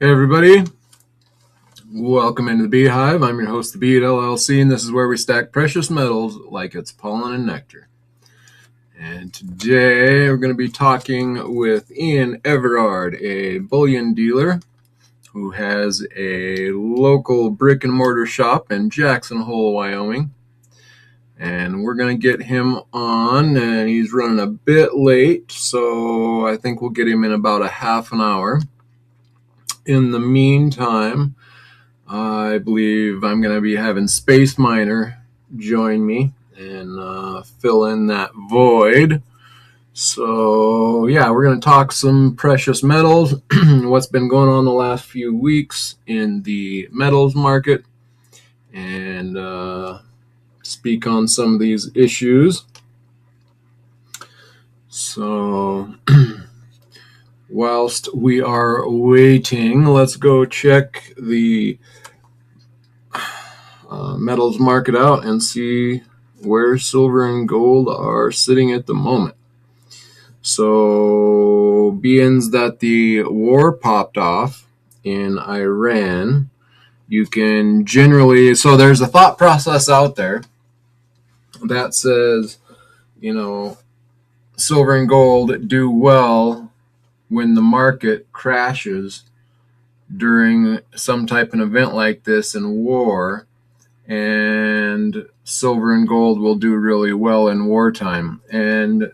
Hey everybody, welcome into the Beehive. I'm your host, TheBee at LLC, and this is where we stack precious metals like it's pollen and nectar. And today we're going to be talking with Everard, a bullion dealer who has a local brick and mortar shop in Jackson Hole, Wyoming. And we're going to get him on, and he's running a bit late, so I think we'll get him in about a half an hour. In the meantime, I believe I'm going to be having Space Miner join me and fill in that void. So yeah, we're going to talk some precious metals, what's been going on the last few weeks in the metals market, and speak on some of these issues. So whilst we are waiting, let's go check the metals market out and see where silver and gold are sitting at the moment. So being that the war popped off in Iran, you can generally, so there's a thought process out there that says, silver and gold do well when the market crashes during some type of event like this in war, and silver and gold will do really well in wartime. And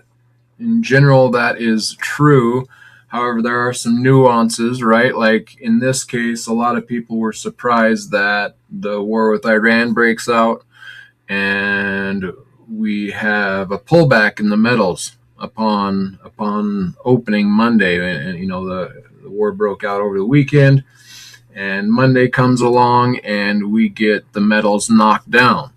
in general, that is true. However, there are some nuances, right? Like in this case, a lot of people were surprised that the war with Iran breaks out and we have a pullback in the metals upon opening Monday. And the war broke out over the weekend, and Monday comes along and we get the metals knocked down.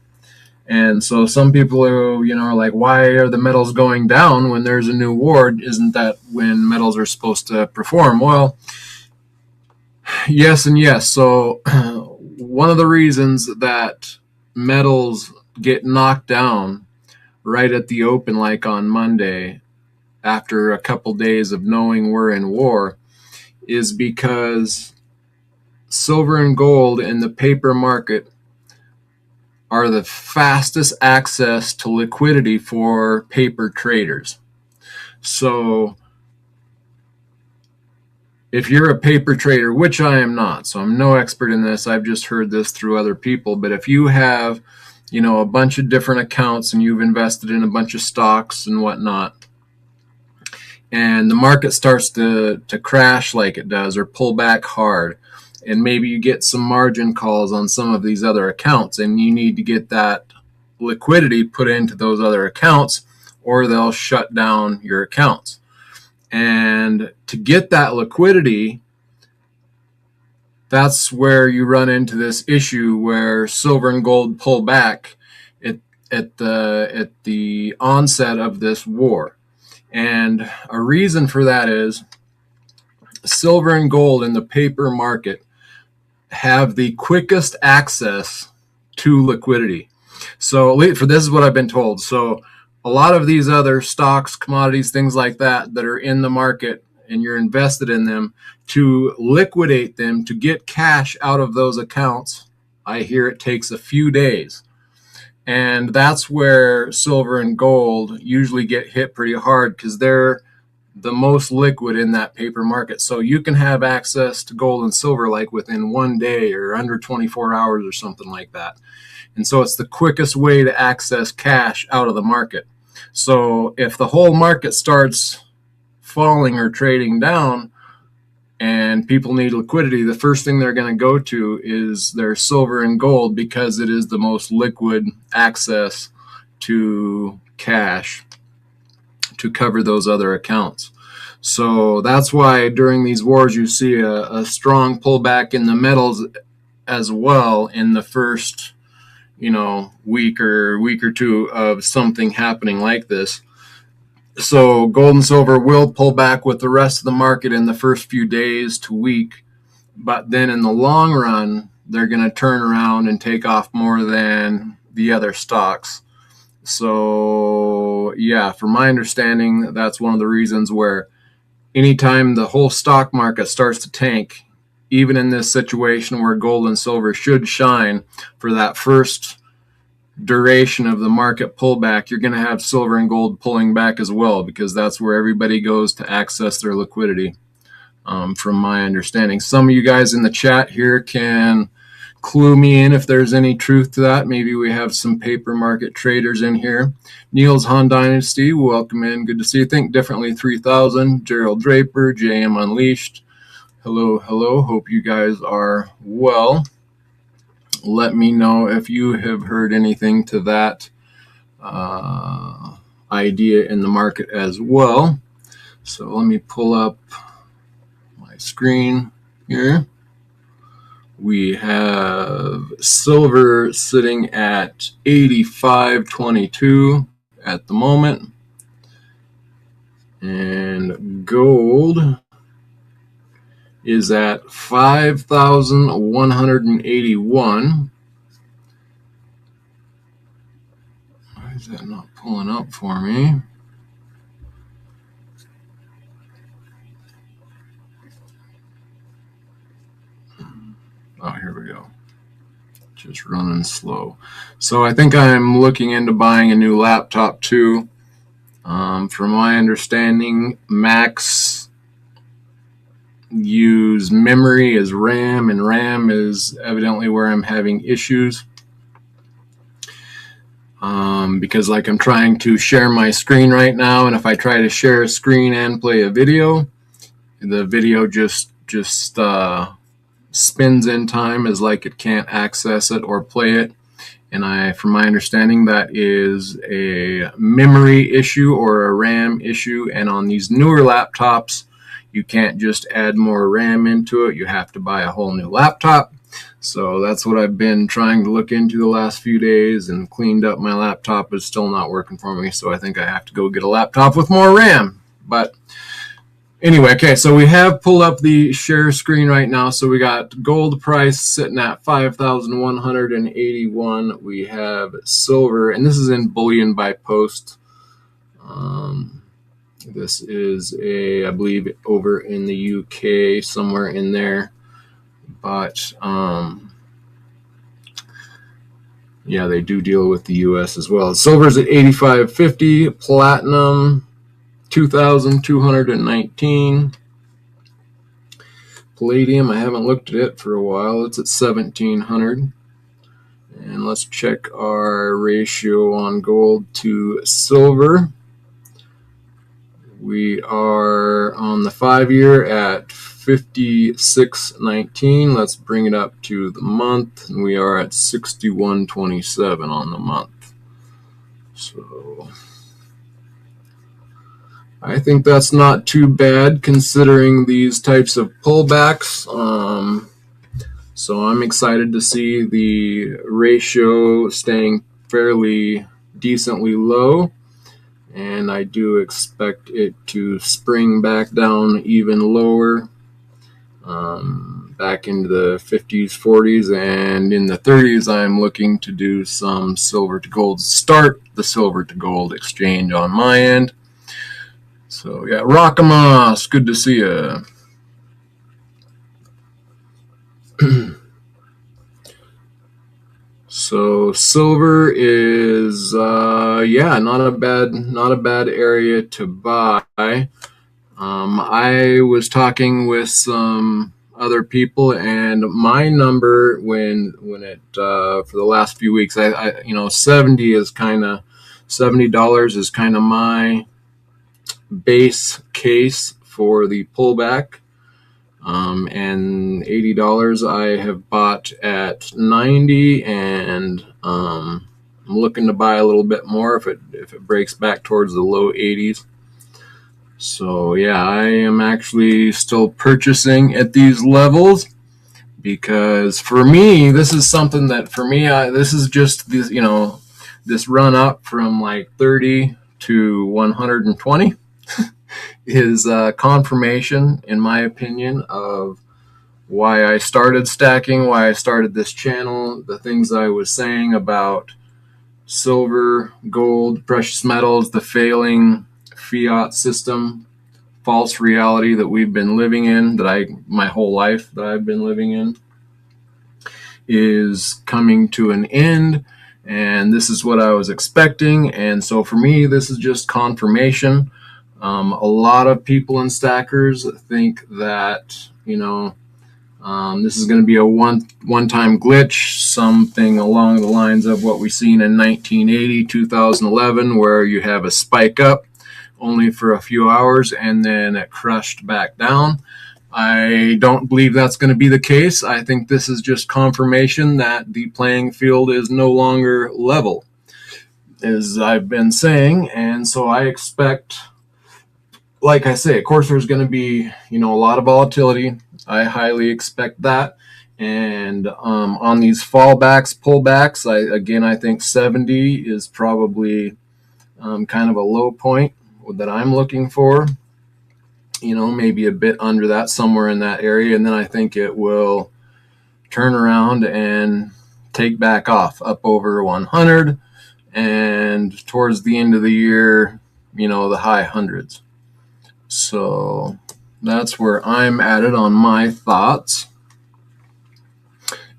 And so some people are like, why are the metals going down when there's a new war? Isn't that when metals are supposed to perform? Well, yes and yes. So one of the reasons that metals get knocked down right at the open, like on Monday, after a couple days of knowing we're in war, is because silver and gold in the paper market are the fastest access to liquidity for paper traders. So if you're a paper trader, which I am not, so I'm no expert in this, I've just heard this through other people, but if you have, a bunch of different accounts and you've invested in a bunch of stocks and whatnot, and the market starts to crash like it does or pull back hard, and maybe you get some margin calls on some of these other accounts, and you need to get that liquidity put into those other accounts, or they'll shut down your accounts. And to get that liquidity, that's where you run into this issue where silver and gold pull back at the onset of this war. And a reason for that is silver and gold in the paper market have the quickest access to liquidity. So for this is what I've been told. So a lot of these other stocks, commodities, things like that are in the market and you're invested in them, to liquidate them, to get cash out of those accounts, I hear it takes a few days. And that's where silver and gold usually get hit pretty hard, because they're the most liquid in that paper market. So you can have access to gold and silver like within 1 day or under 24 hours or something like that. And so it's the quickest way to access cash out of the market. So if the whole market starts falling or trading down and people need liquidity, the first thing they're going to go to is their silver and gold, because it is the most liquid access to cash to cover those other accounts. So that's why during these wars you see a strong pullback in the metals as well in the first week or two of something happening like this. So gold and silver will pull back with the rest of the market in the first few days to week, but then in the long run they're going to turn around and take off more than the other stocks. So yeah, from my understanding, that's one of the reasons where anytime the whole stock market starts to tank even in this situation where gold and silver should shine for that first duration of the market pullback, you're going to have silver and gold pulling back as well, because that's where everybody goes to access their liquidity, from my understanding. Some of you guys in the chat here can clue me in if there's any truth to that. Maybe we have some paper market traders in here. Neil's Han Dynasty, welcome in. Good to see you. Think Differently 3000. Gerald Draper, JM Unleashed. Hello, hello. Hope you guys are well. Let me know if you have heard anything to that idea in the market as well. So let me pull up my screen here. We have silver sitting at 85.22 at the moment, and gold is at 5,181. Why is that not pulling up for me? Oh, here we go. Just running slow. So I think I'm looking into buying a new laptop too. From my understanding, Macs use memory as RAM, and RAM is evidently where I'm having issues. Because like I'm trying to share my screen right now, and if I try to share a screen and play a video, the video just spins in time as like it can't access it or play it. And from my understanding, that is a memory issue or a RAM issue. And on these newer laptops, you can't just add more RAM into it. You have to buy a whole new laptop. So that's what I've been trying to look into the last few days, and cleaned up my laptop. It's still not working for me. So I think I have to go get a laptop with more RAM. But anyway, okay, so we have pulled up the share screen right now. So we got gold price sitting at 5,181. We have silver, and this is in bullion by post. This is I believe, over in the UK, somewhere in there. But yeah, they do deal with the US as well. Silver's at 85.50. Platinum 2,219. Palladium, I haven't looked at it for a while. It's at 1,700. And let's check our ratio on gold to silver. We are on the 5-year at 56.19. Let's bring it up to the month, and we are at 61.27 on the month. So I think that's not too bad considering these types of pullbacks. So I'm excited to see the ratio staying fairly decently low, and I do expect it to spring back down even lower, back into the 50s, 40s, and in the 30s. I'm looking to do some silver to gold, start the silver to gold exchange on my end. So yeah, Rockamas, good to see you. So silver is yeah, not a bad area to buy. I was talking with some other people, and my number when it for the last few weeks, I $70 is kind of $70 is kind of my base case for the pullback. And $80 I have bought at 90, and I'm looking to buy a little bit more if it breaks back towards the low 80s. So yeah, I am actually still purchasing at these levels, because for me, this is something that this is just this, this run up from like 30 to 120 is confirmation, in my opinion, of why I started stacking, why I started this channel, the things I was saying about silver, gold, precious metals, the failing fiat system, false reality that we've been living in, my whole life that I've been living in, is coming to an end, and this is what I was expecting. And so for me, this is just confirmation. A lot of people in stackers think that, this is going to be a one-time glitch, something along the lines of what we've seen in 1980, 2011, where you have a spike up only for a few hours and then it crushed back down. I don't believe that's going to be the case. I think this is just confirmation that the playing field is no longer level, as I've been saying. And so I expect, like I say, of course, there's going to be, a lot of volatility. I highly expect that. And on these fallbacks, pullbacks, I think 70 is probably kind of a low point that I'm looking for. Maybe a bit under that, somewhere in that area. And then I think it will turn around and take back off up over 100. And towards the end of the year, the high hundreds. So that's where I'm at it on my thoughts.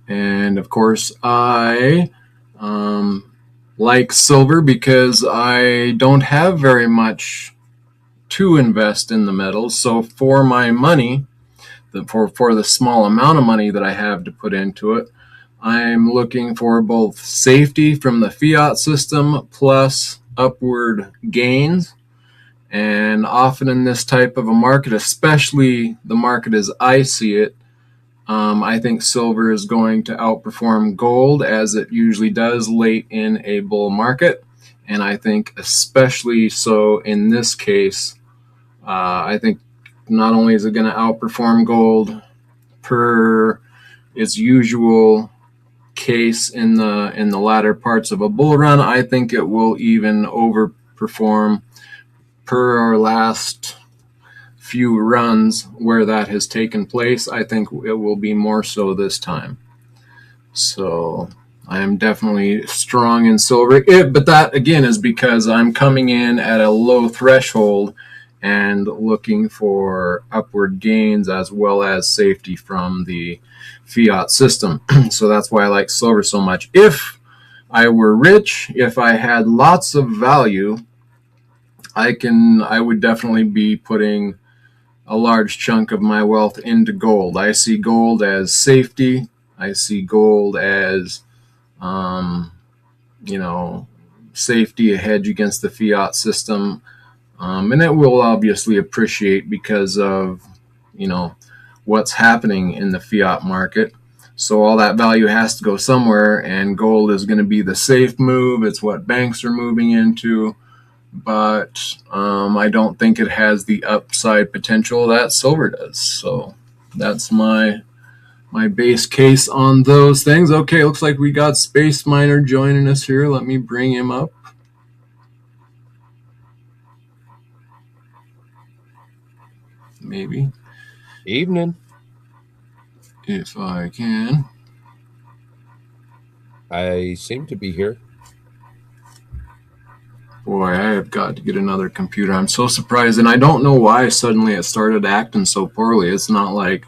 And of course, I like silver because I don't have very much to invest in the metals. So for my money, for the small amount of money that I have to put into it, I'm looking for both safety from the fiat system plus upward gains. And often in this type of a market, especially the market as I see it, I think silver is going to outperform gold, as it usually does late in a bull market. And I think especially so in this case, I think not only is it going to outperform gold per its usual case in the latter parts of a bull run, I think it will even overperform per our last few runs where that has taken place. I think it will be more so this time. So I am definitely strong in silver. But that, again, is because I'm coming in at a low threshold and looking for upward gains as well as safety from the fiat system. So that's why I like silver so much. If I were rich, if I had lots of value, I would definitely be putting a large chunk of my wealth into gold. I see gold as safety. I see gold as, safety, a hedge against the fiat system. And it will obviously appreciate because of, what's happening in the fiat market. So all that value has to go somewhere, and gold is going to be the safe move. It's what banks are moving into. But I don't think it has the upside potential that silver does. So that's my base case on those things. Okay, looks like we got Space Miner joining us here. Let me bring him up. Maybe. Evening. If I can. I seem to be here. Boy, I have got to get another computer. I'm so surprised, and I don't know why suddenly it started acting so poorly. It's not like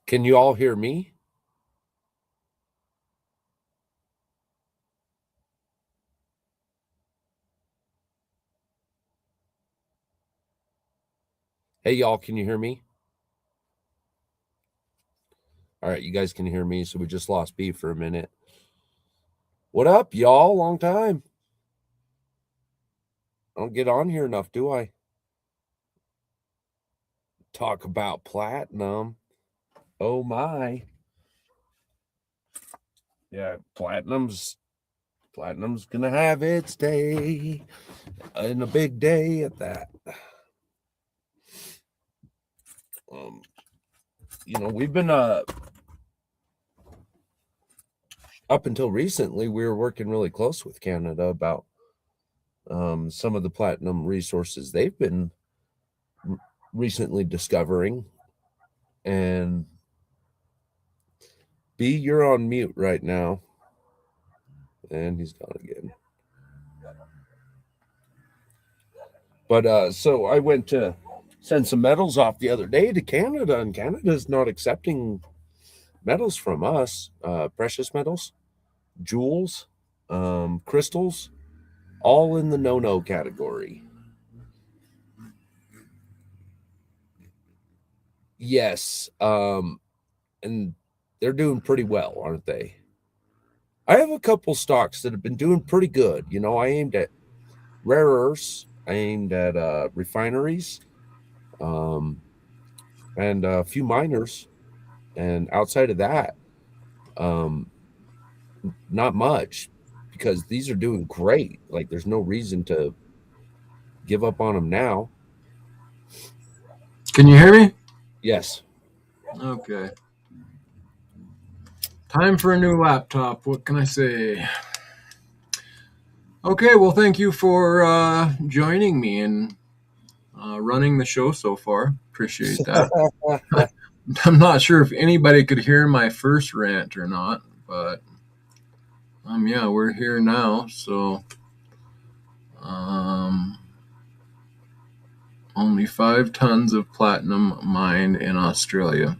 Can you all hear me? Hey, y'all, can you hear me? All right, you guys can hear me, so we just lost B for a minute. What up, y'all? Long time. I don't get on here enough, do I? Talk about platinum. Oh, my. Yeah, platinum's gonna have its day, and a big day at that. We've been up until recently, we were working really close with Canada about some of the platinum resources they've been recently discovering. And B, you're on mute right now. And he's gone again. But so I went to send some metals off the other day to Canada, and Canada's not accepting metals from us, precious metals, jewels, crystals, all in the no category. Yes. And they're doing pretty well, aren't they? I have a couple stocks that have been doing pretty good. I aimed at rare earths, I aimed at refineries, and a few miners. And outside of that, not much, because these are doing great. Like, there's no reason to give up on them now. Can you hear me? Yes. Okay. Time for a new laptop. What can I say? Okay, well, thank you for joining me and running the show so far. Appreciate that. I'm not sure if anybody could hear my first rant or not, but yeah, we're here now. So only 5 tons of platinum mined in Australia.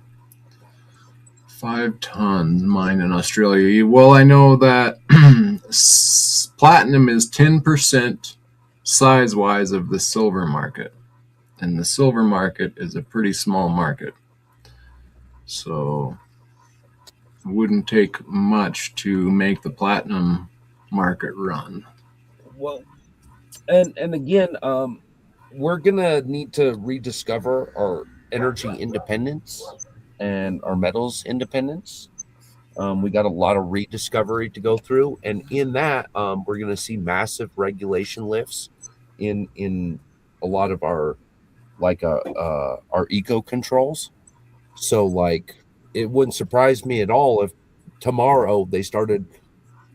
5 tons mined in Australia. Well, I know that platinum is 10% size-wise of the silver market. And the silver market is a pretty small market. So it wouldn't take much to make the platinum market run. Well, and again, we're gonna need to rediscover our energy independence and our metals independence. We got a lot of rediscovery to go through, and in that, we're going to see massive regulation lifts in a lot of our our eco controls. So, like, it wouldn't surprise me at all if tomorrow they started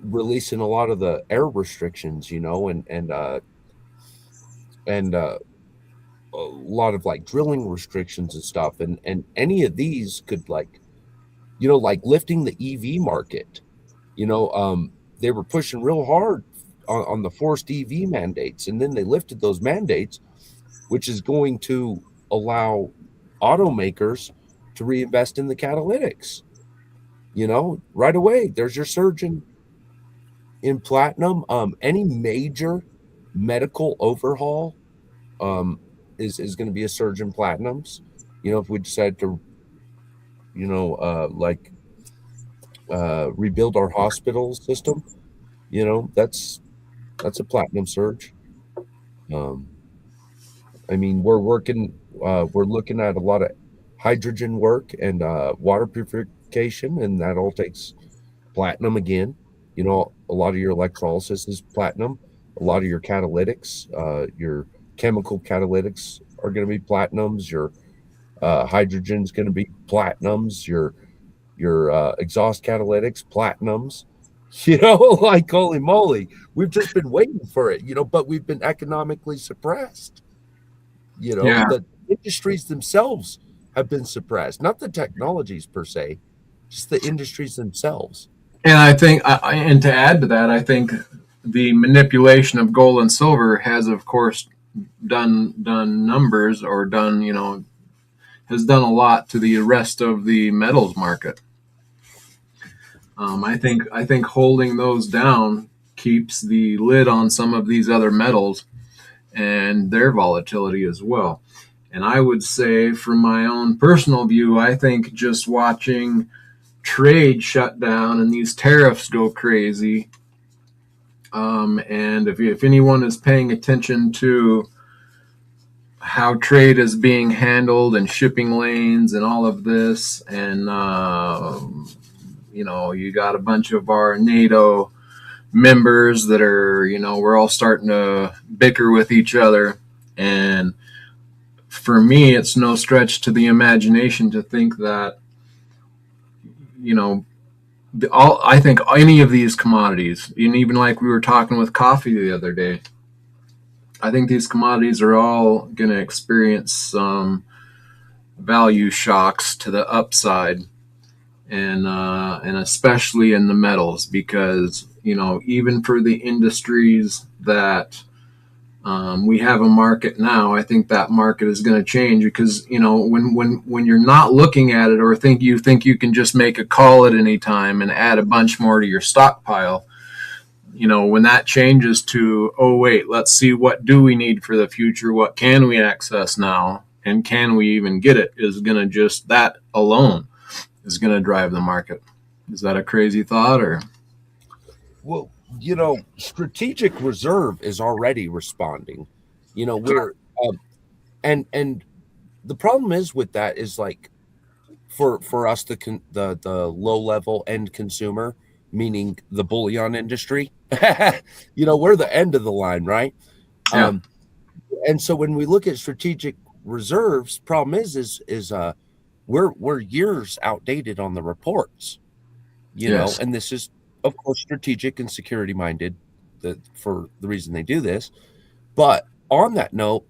releasing a lot of the air restrictions, and a lot of like drilling restrictions and stuff, and any of these could like lifting the EV market. They were pushing real hard on the forced EV mandates, and then they lifted those mandates, which is going to allow automakers to reinvest in the catalytics. Right away, there's your surge in platinum. Any major medical overhaul is going to be a surge in platinums. If we decide to, rebuild our hospital system, that's a platinum surge. I mean, we're looking at a lot of hydrogen work and water purification, and that all takes platinum again. A lot of your electrolysis is platinum. A lot of your catalytics, your chemical catalytics are going to be platinums. Your hydrogen's going to be platinums. Your exhaust catalytics, platinums. Like, holy moly, we've just been waiting for it, but we've been economically suppressed. Yeah. The industries themselves have been suppressed, not the technologies per se, just the industries themselves. And I think, and to add to that, I think the manipulation of gold and silver has, of course, done numbers, or has done a lot to the rest of the metals market. I think holding those down keeps the lid on some of these other metals and their volatility as well. And I would say, from my own personal view, I think just watching trade shut down and these tariffs go crazy. And if anyone is paying attention to how trade is being handled and shipping lanes and all of this, and you got a bunch of our NATO members that are, we're all starting to bicker with each other. And for me, it's no stretch to the imagination to think that, I think any of these commodities, and even like we were talking with coffee the other day, I think these commodities are all going to experience some value shocks to the upside, and especially in the metals, because even for the industries that we have a market now, I think that market is going to change, because when you're not looking at it, or think you can just make a call at any time and add a bunch more to your stockpile, when that changes to, oh wait, let's see, what do we need for the future, what can we access now, and can we even get it, is going to just, that alone is going to drive the market. Is that a crazy thought? Or Well, strategic reserve is already responding. We're and the problem is with that is, like, for us, the low level end consumer, meaning the bullion industry, we're the end of the line, right? yeah, And so when we look at strategic reserves, problem is we're years outdated on the reports, yes, and this is, of course, strategic and security minded, for the reason they do this. But on that note,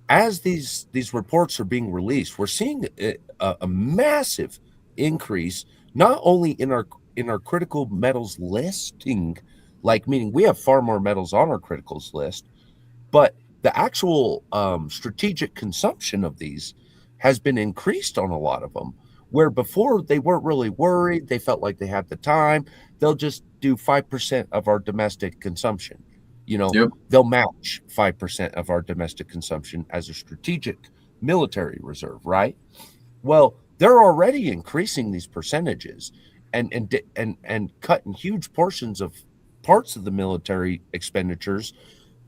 as these reports are being released, we're seeing a massive increase, not only in our critical metals listing, like, meaning we have far more metals on our criticals list, but the actual strategic consumption of these has been increased on a lot of them, where before they weren't really worried. They felt like they had the time. They'll just do 5% of our domestic consumption. yep, They'll match 5% of our domestic consumption as a strategic military reserve, right? Well, they're already increasing these percentages and cutting huge portions of parts of the military expenditures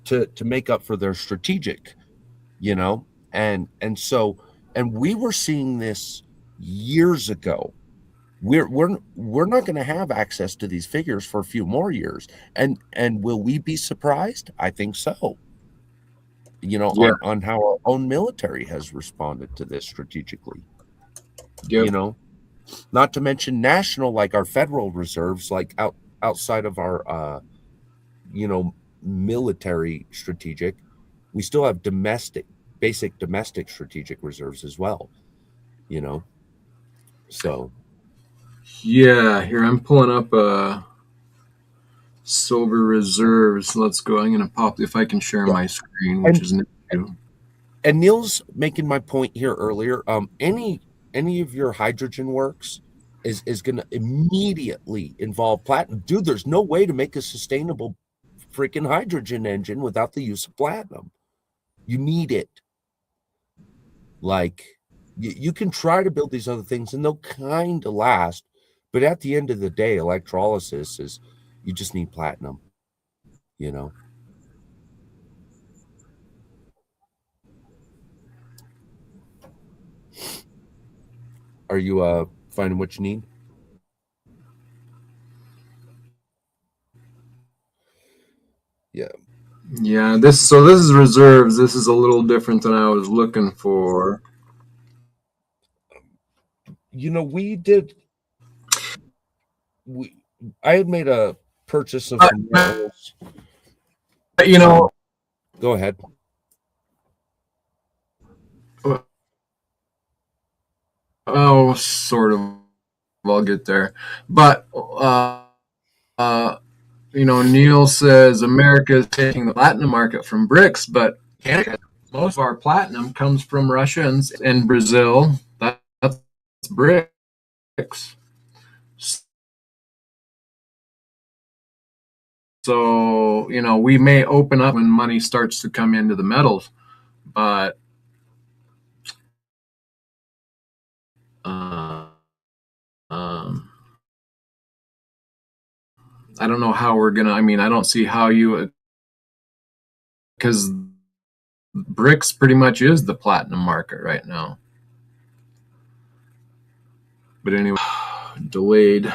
to make up for their strategic, and we were seeing this years ago. We're not going to have access to these figures for a few more years, and will we be surprised? I think so. yeah, On how our own military has responded to this strategically. yep, Not to mention national, like our federal reserves, like outside of our military strategic, we still have basic domestic strategic reserves as well. You know, so yeah. Here, I'm pulling up silver reserves. Let's go. I'm going to pop, if I can share yeah, my screen, which and is an issue. and Neil's making my point here earlier. Any of your hydrogen works is going to immediately involve platinum, dude. There's no way to make a sustainable freaking hydrogen engine without the use of platinum. You need it. Like, you can try to build these other things and they'll kind of last, but at the end of the day, electrolysis is, you just need platinum. You know. Are you finding what you need? Yeah. Yeah, this is reserves. This is a little different than I was looking for. We did. We I had made a purchase of some But, metals. you know, Go ahead. oh, sort of. I'll get there. But uh, Neil says America is taking the platinum market from BRICS, but Canada, most of our platinum comes from Russia and Brazil. bricks. So, we may open up when money starts to come into the metals, but um, I don't know how we're going to, I don't see how because bricks pretty much is the platinum market right now. But anyway, delayed.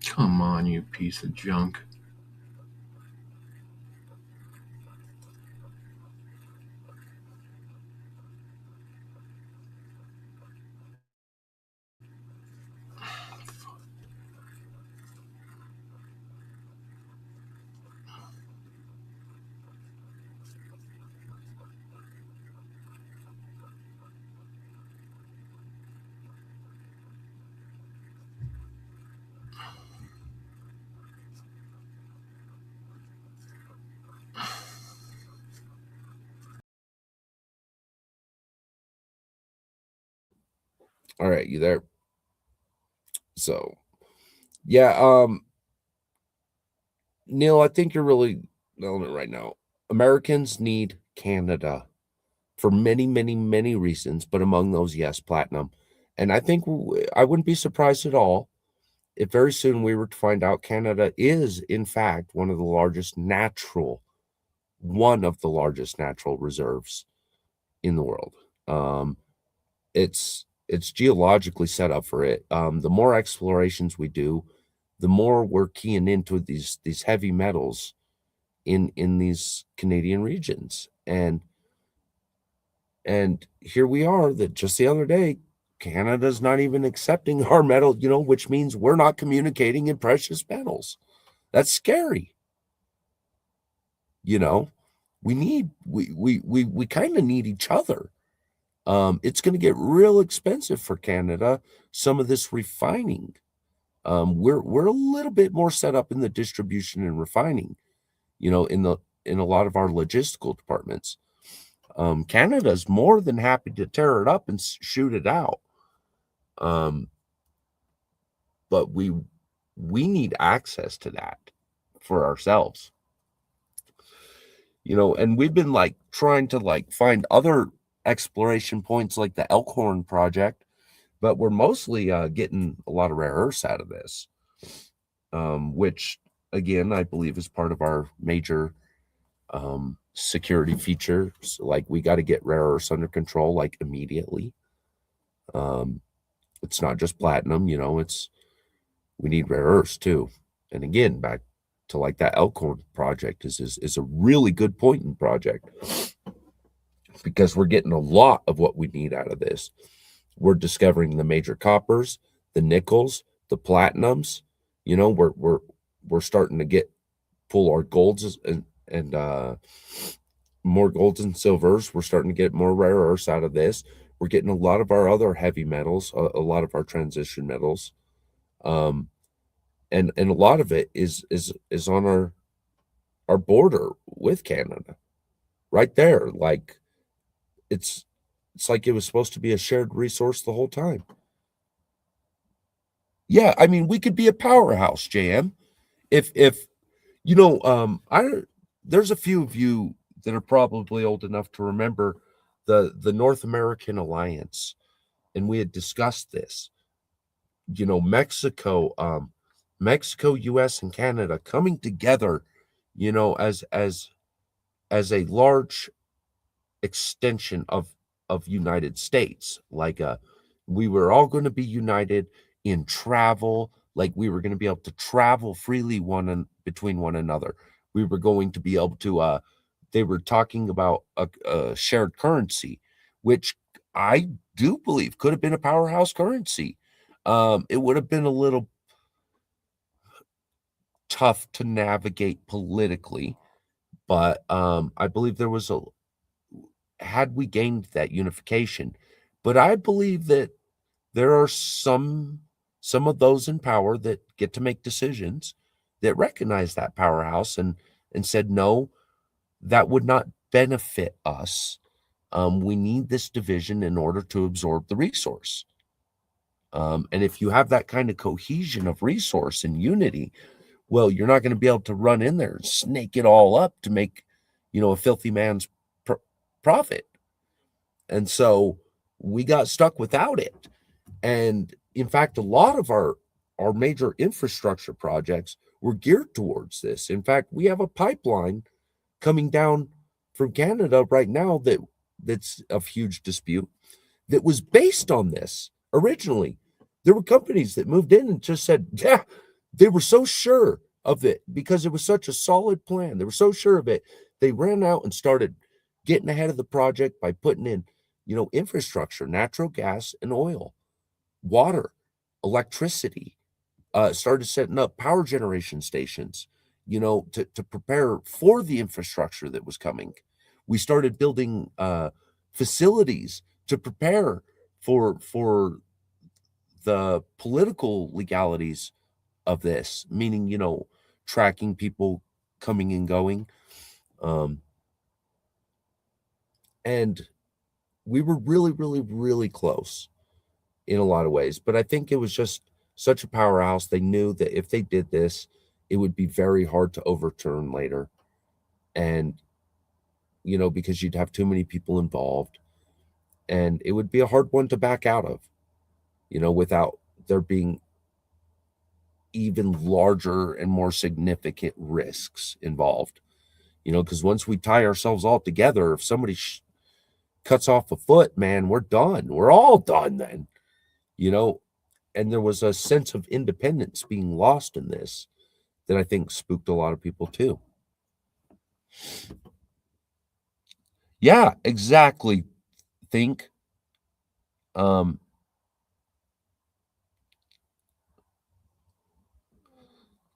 Come on, you piece of junk. All right, you there? So, yeah, Neil, I think you're really nailing it right now. Americans need Canada for many, many, many reasons, but among those, yes, platinum. And I think I wouldn't be surprised at all if very soon we were to find out Canada is, in fact, one of the largest natural reserves in the world. It's geologically set up for it. The more explorations we do, the more we're keying into these heavy metals in these Canadian regions. And here we are that just the other day, Canada's not even accepting our metal, which means we're not communicating in precious metals. That's scary. We kind of need each other. It's going to get real expensive for Canada, some of this refining. We're a little bit more set up in the distribution and refining, in a lot of our logistical departments. Canada's more than happy to tear it up and shoot it out. But we need access to that for ourselves. And we've been trying to find other exploration points like the Elkhorn project, but we're mostly getting a lot of rare earths out of this, which again I believe is part of our major security features. Like, we got to get rare earths under control immediately. It's not just platinum, we need rare earths too. And again, back to that Elkhorn project is a really good point in project, because we're getting a lot of what we need out of this. We're discovering the major coppers, the nickels, the platinums. We're starting to pull our golds and more golds and silvers. We're starting to get more rare earths out of this. We're getting a lot of our other heavy metals, a lot of our transition metals, and a lot of it is on our border with Canada, right there. It's like it was supposed to be a shared resource the whole time. Yeah, we could be a powerhouse, JM. If there's a few of you that are probably old enough to remember the North American Alliance, and we had discussed this. Mexico, US, and Canada coming together, as a large extension of United States. We were all going to be united in travel. We were going to be able to travel freely between one another. We were going to be able to they were talking about a shared currency, which I do believe could have been a powerhouse currency. It would have been a little tough to navigate politically, but I believe there was had we gained that unification. But I believe that there are some of those in power that get to make decisions that recognize that powerhouse and said, no, that would not benefit us. We need this division in order to absorb the resource. And if you have that kind of cohesion of resource and unity, well, you're not going to be able to run in there and snake it all up to make, a filthy man's profit. And so we got stuck without it. And in fact, a lot of our major infrastructure projects were geared towards this. In fact, we have a pipeline coming down from Canada right now that's of huge dispute that was based on this originally. There were companies that moved in and just said, yeah, they were so sure of it because it was such a solid plan. They were so sure of it. They ran out and started getting ahead of the project by putting in, infrastructure, natural gas and oil, water, electricity, started setting up power generation stations, to prepare for the infrastructure that was coming. We started building facilities to prepare for the political legalities of this, meaning, tracking people coming and going. And we were really, really, really close in a lot of ways. But I think it was just such a powerhouse. They knew that if they did this, it would be very hard to overturn later. And, because you'd have too many people involved. And it would be a hard one to back out of, without there being even larger and more significant risks involved. Because once we tie ourselves all together, if somebody cuts off a foot, man, we're done. We're all done then, and there was a sense of independence being lost in this that I think spooked a lot of people too. Yeah, exactly. Think.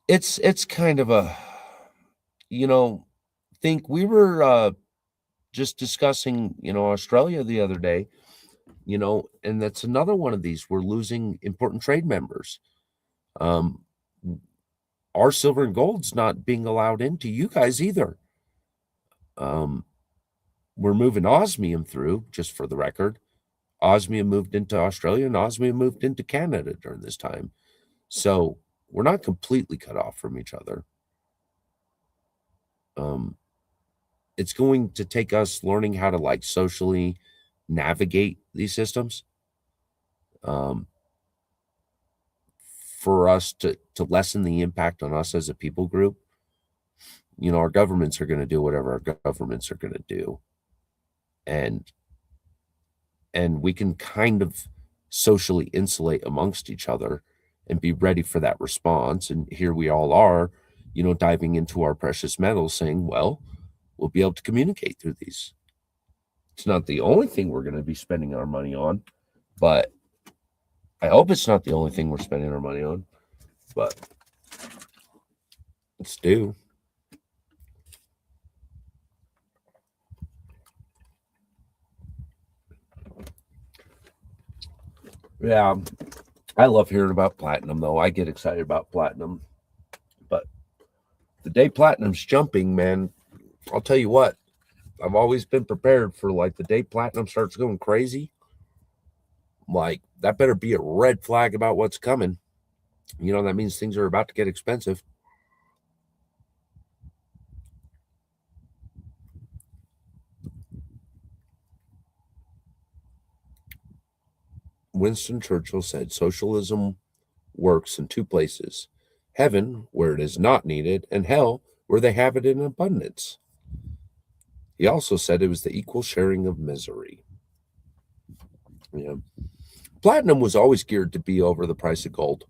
It's kind of a, think we were just discussing, Australia the other day, and that's another one of these. We're losing important trade members. Our silver and gold's not being allowed into you guys either. We're moving osmium through, just for the record. Osmium moved into Australia and osmium moved into Canada during this time. So we're not completely cut off from each other. It's going to take us learning how to socially navigate these systems, for us to lessen the impact on us as a people group. Our governments are going to do whatever our governments are going to do. And we can kind of socially insulate amongst each other and be ready for that response. And here we all are, diving into our precious metals saying, well, we'll be able to communicate through these. It's not the only thing we're going to be spending our money on, but I hope it's not the only thing we're spending our money on, but it's due. Yeah, I love hearing about platinum, though. I get excited about platinum. But the day platinum's jumping, man, I'll tell you what, I've always been prepared for the day platinum starts going crazy. That better be a red flag about what's coming. That means things are about to get expensive. Winston Churchill said socialism works in two places: heaven, where it is not needed, and hell, where they have it in abundance. He also said it was the equal sharing of misery. Yeah. Platinum was always geared to be over the price of gold,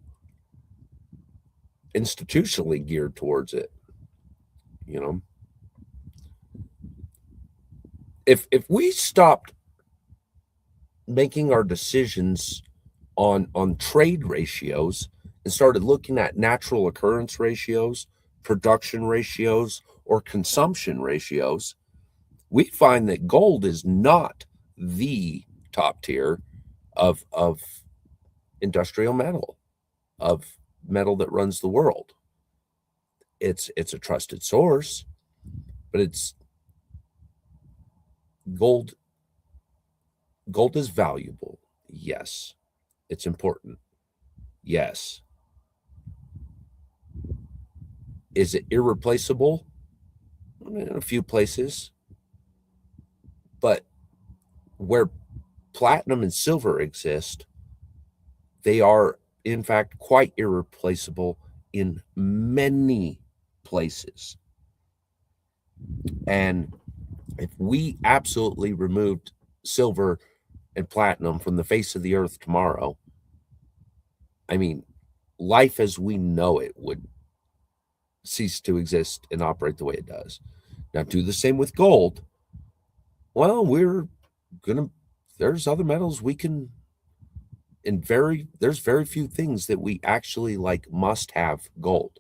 institutionally geared towards it. If we stopped making our decisions on trade ratios and started looking at natural occurrence ratios, production ratios, or consumption ratios, we find that gold is not the top tier of industrial metal, of metal that runs the world. It's a trusted source, but Gold is valuable. Yes. It's important. Yes. Is it irreplaceable? In a few places. But where platinum and silver exist, they are in fact quite irreplaceable in many places. And if we absolutely removed silver and platinum from the face of the earth tomorrow, I mean, life as we know it would cease to exist and operate the way it does. Now, do the same with gold. Well, we're gonna. There's other metals we can. There's very few things that we actually like must have gold.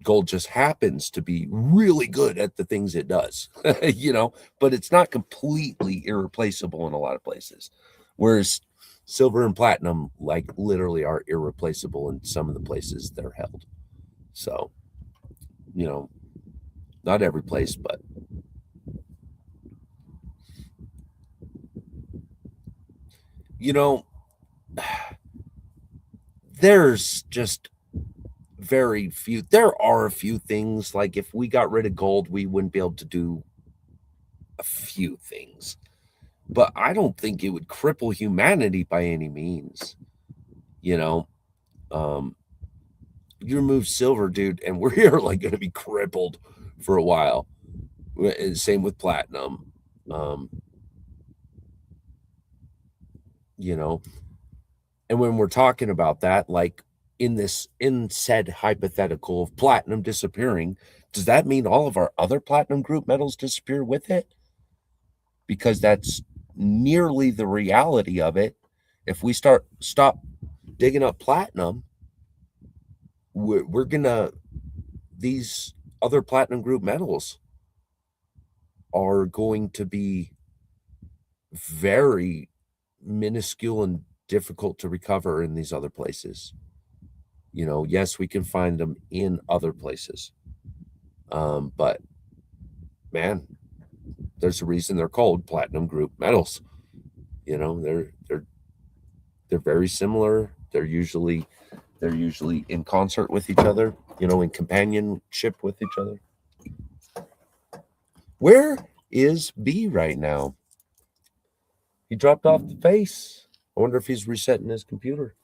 Gold just happens to be really good at the things it does, but it's not completely irreplaceable in a lot of places. Whereas silver and platinum, like, literally are irreplaceable in some of the places they're held. So, not every place, but there's just very few. There are a few things, like if we got rid of gold, we wouldn't be able to do a few things. But I don't think it would cripple humanity by any means. You know, um, you remove silver, dude, and we're like going to be crippled for a while. Same with platinum. Um, and when we're talking about that, like in said hypothetical of platinum disappearing, does that mean all of our other platinum group metals disappear with it? Because that's nearly the reality of it. If we stop digging up platinum, we're gonna these other platinum group metals are going to be very minuscule and difficult to recover in these other places. Yes, we can find them in other places, but man, there's a reason they're called platinum group metals. They're very similar. They're usually in concert with each other, in companionship with each other. Where is B right now? He dropped off the face. I wonder if he's resetting his computer.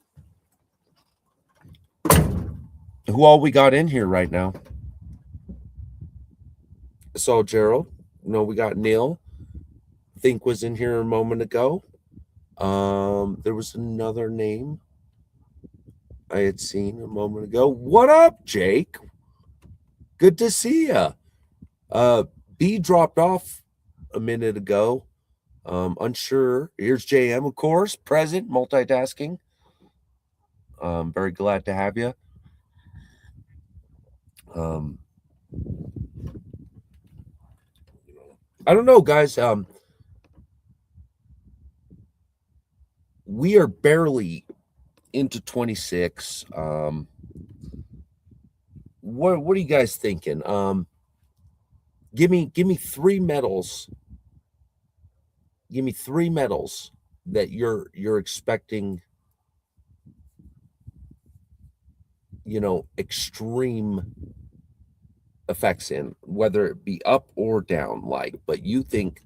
Who all we got in here right now? I saw Gerald. We got Neil. Think was in here a moment ago. There was another name I had seen a moment ago. What up, Jake? Good to see you. B dropped off a minute ago. Unsure. Here's JM, of course, present, multitasking. Very glad to have you. I don't know, guys. We are barely into 26. What are you guys thinking? Give me three metals. Give me three metals that you're expecting, extreme effects in, whether it be up or down, but you think,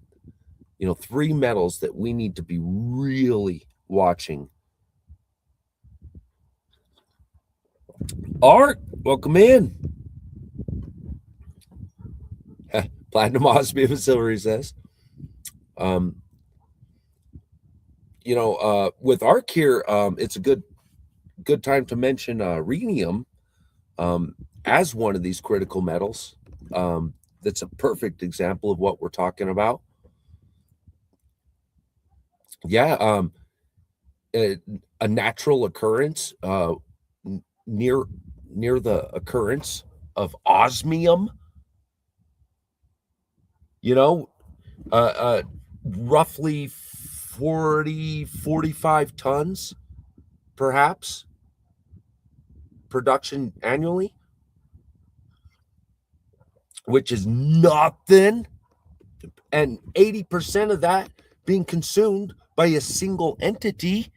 three metals that we need to be really watching. Art, welcome in. Platinum, Osmium, and silver, he says. With ARK here, it's a good time to mention Rhenium as one of these critical metals. That's a perfect example of what we're talking about. Yeah, a natural occurrence near the occurrence of osmium. Roughly 45 tons, perhaps, production annually, which is nothing. and 80% of that being consumed by a single entity,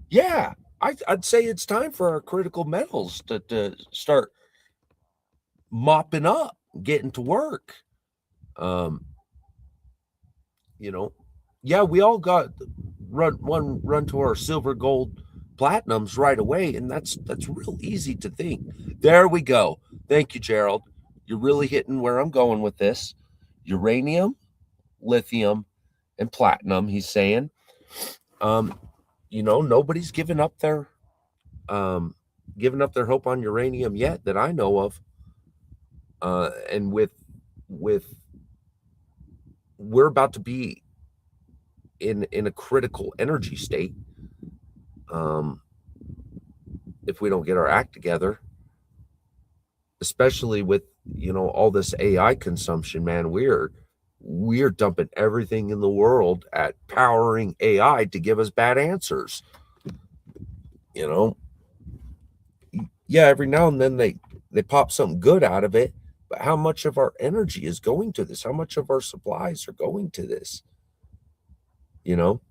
yeah, I'd say it's time for our critical metals to start mopping up, getting to work. Um, you know, yeah, we all got run to our silver, gold, platinums right away, and that's real easy to think. There we go. Thank you, Gerald. You're really hitting where I'm going with this. Uranium, lithium, and platinum. He's saying, um, nobody's giving up their hope on uranium yet that I know of. And with we're about to be in a critical energy state, if we don't get our act together, especially with all this AI consumption, man. We're dumping everything in the world at powering AI to give us bad answers. you know yeah, every now and then they pop something good out of it, but how much of our energy is going to this? How much of our supplies are going to this? you know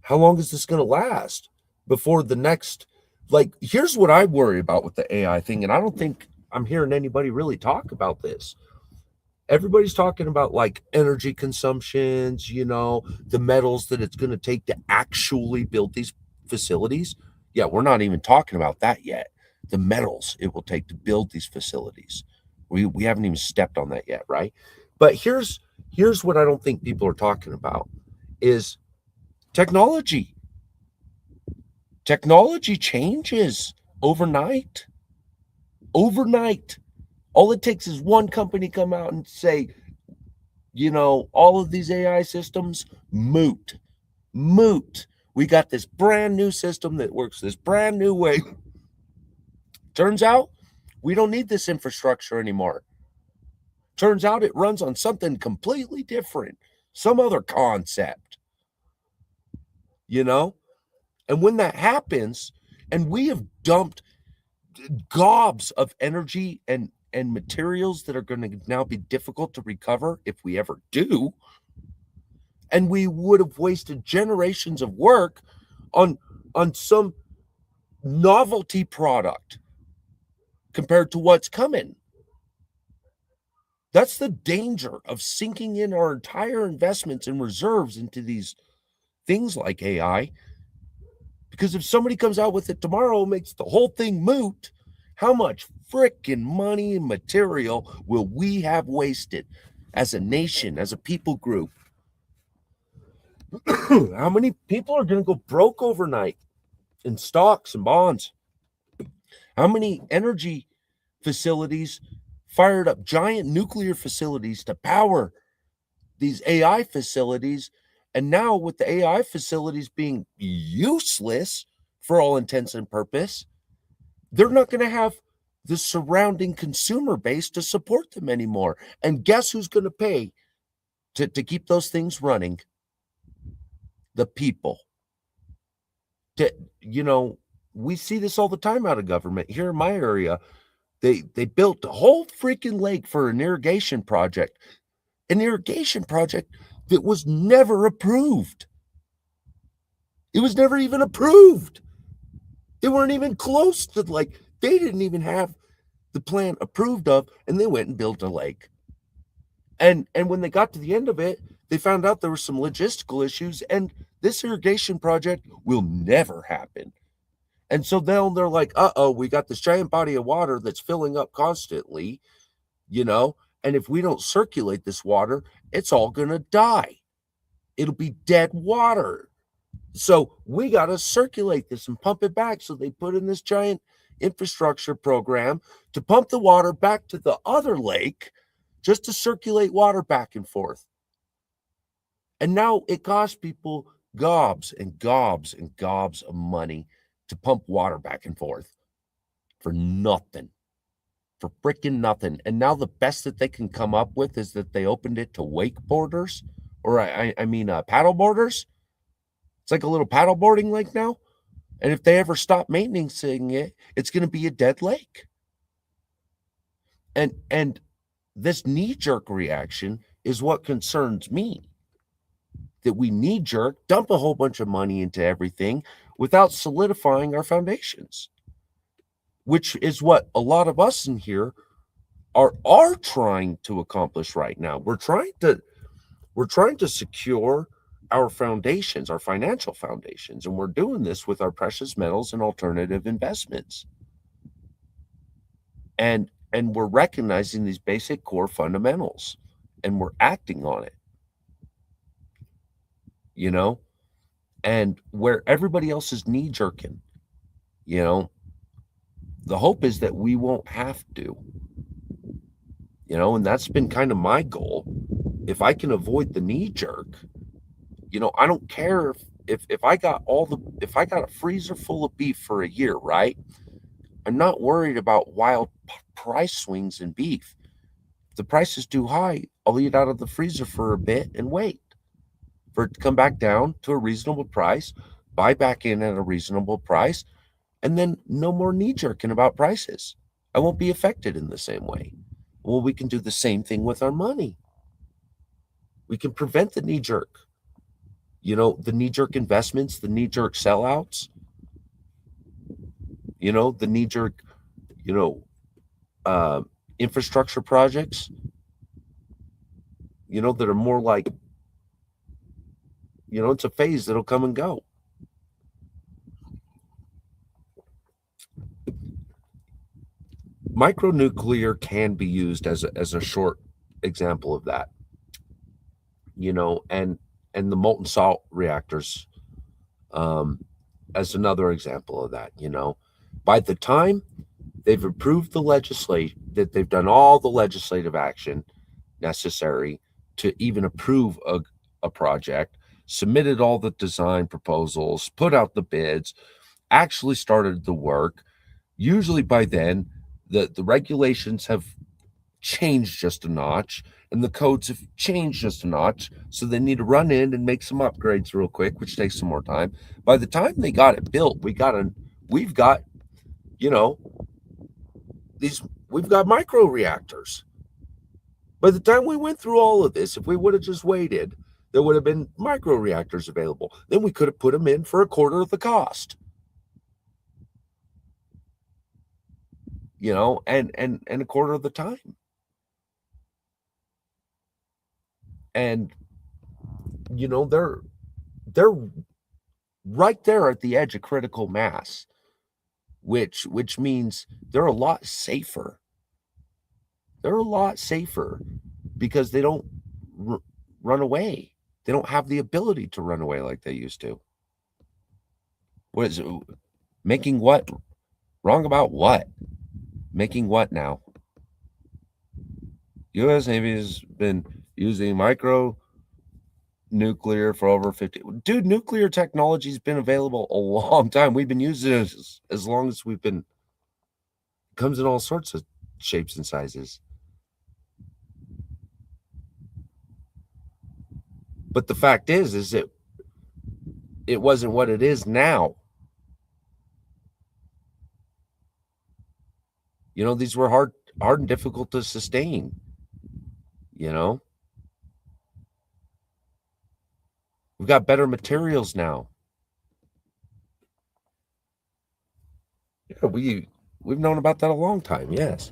how long is this going to last before the next? Like, here's what I worry about with the AI thing, and I don't think I'm hearing anybody really talk about this. Everybody's talking about like energy consumptions, the metals that it's going to take to actually build these facilities. Yeah, we're not even talking about that yet. The metals it will take to build these facilities. We haven't even stepped on that yet, right? But here's what I don't think people are talking about is technology. Technology changes overnight. Overnight. All it takes is one company come out and say, all of these AI systems, moot. We got this brand new system that works this brand new way. Turns out we don't need this infrastructure anymore. Turns out it runs on something completely different, some other concept, And when that happens, and we have dumped gobs of energy and materials that are going to now be difficult to recover if we ever do, and we would have wasted generations of work on some novelty product compared to what's coming. That's the danger of sinking in our entire investments and reserves into these things like AI. Because if somebody comes out with it tomorrow, makes the whole thing moot, how much frickin' money and material will we have wasted as a nation, as a people group? How many people are going to go broke overnight in stocks and bonds? How many energy facilities fired up giant nuclear facilities to power these AI facilities? And now, with the AI facilities being useless for all intents and purpose, they're not going to have the surrounding consumer base to support them anymore. And guess who's going to pay to keep those things running? The people. We see this all the time out of government. Here in my area, they built a whole freaking lake for an irrigation project that was never approved. It was never even approved. They weren't even close to, they didn't even have the plan approved of, and they went and built a lake. And when they got to the end of it, they found out there were some logistical issues, and this irrigation project will never happen. And so then they're like, we got this giant body of water that's filling up constantly, and if we don't circulate this water, it's all going to die. It'll be dead water. So we got to circulate this and pump it back. So they put in this giant infrastructure program to pump the water back to the other lake just to circulate water back and forth. And now it costs people gobs and gobs and gobs of money to pump water back and forth for nothing, for freaking nothing. And now the best that they can come up with is that they opened it to wakeboarders, or paddle boarders. It's like a little paddleboarding lake now. And if they ever stop maintaining it, it's going to be a dead lake. And this knee-jerk reaction is what concerns me. That we knee-jerk, dump a whole bunch of money into everything without solidifying our foundations, which is what a lot of us in here are trying to accomplish right now. We're trying to secure our foundations, our financial foundations, and we're doing this with our precious metals and alternative investments. And we're recognizing these basic core fundamentals, and we're acting on it, you know, and where everybody else is knee jerking, you know, the hope is that we won't have to, and that's been kind of my goal. If I can avoid the knee jerk, I don't care if I got if I got a freezer full of beef for a year, right? I'm not worried about wild price swings in beef. If the price is too high, I'll eat out of the freezer for a bit and wait for it to come back down to a reasonable price, buy back in at a reasonable price, and then no more knee jerking about prices. I won't be affected in the same way. Well, we can do the same thing with our money. We can prevent the knee jerk, the knee jerk investments, the knee jerk sellouts, the knee jerk, infrastructure projects, that are more like, it's a phase that'll come and go. Micronuclear can be used as a short example of that, and the molten salt reactors as another example of that. By the time they've approved the legislation, that they've done all the legislative action necessary to even approve a project, submitted all the design proposals, put out the bids, actually started the work, usually by then the regulations have changed just a notch and the codes have changed just a notch, so they need to run in and make some upgrades real quick, which takes some more time. By the time they got it built, we've got we've got micro reactors. By the time we went through all of this, if we would have just waited, there would have been micro reactors available. Then we could have put them in for a quarter of the cost. And a quarter of the time. And they're right there at the edge of critical mass, which means they're a lot safer. They're a lot safer because they don't run away. They don't have the ability to run away like they used to. What is it? Making what? Wrong about what? Making what now? U.S. Navy has been using micro nuclear for over 50. Dude, nuclear technology's been available a long time. We've been using it as long as we've been. It comes in all sorts of shapes and sizes. But the fact is it wasn't what it is now. These were hard and difficult to sustain. We've got better materials now. Yeah, we've known about that a long time, yes.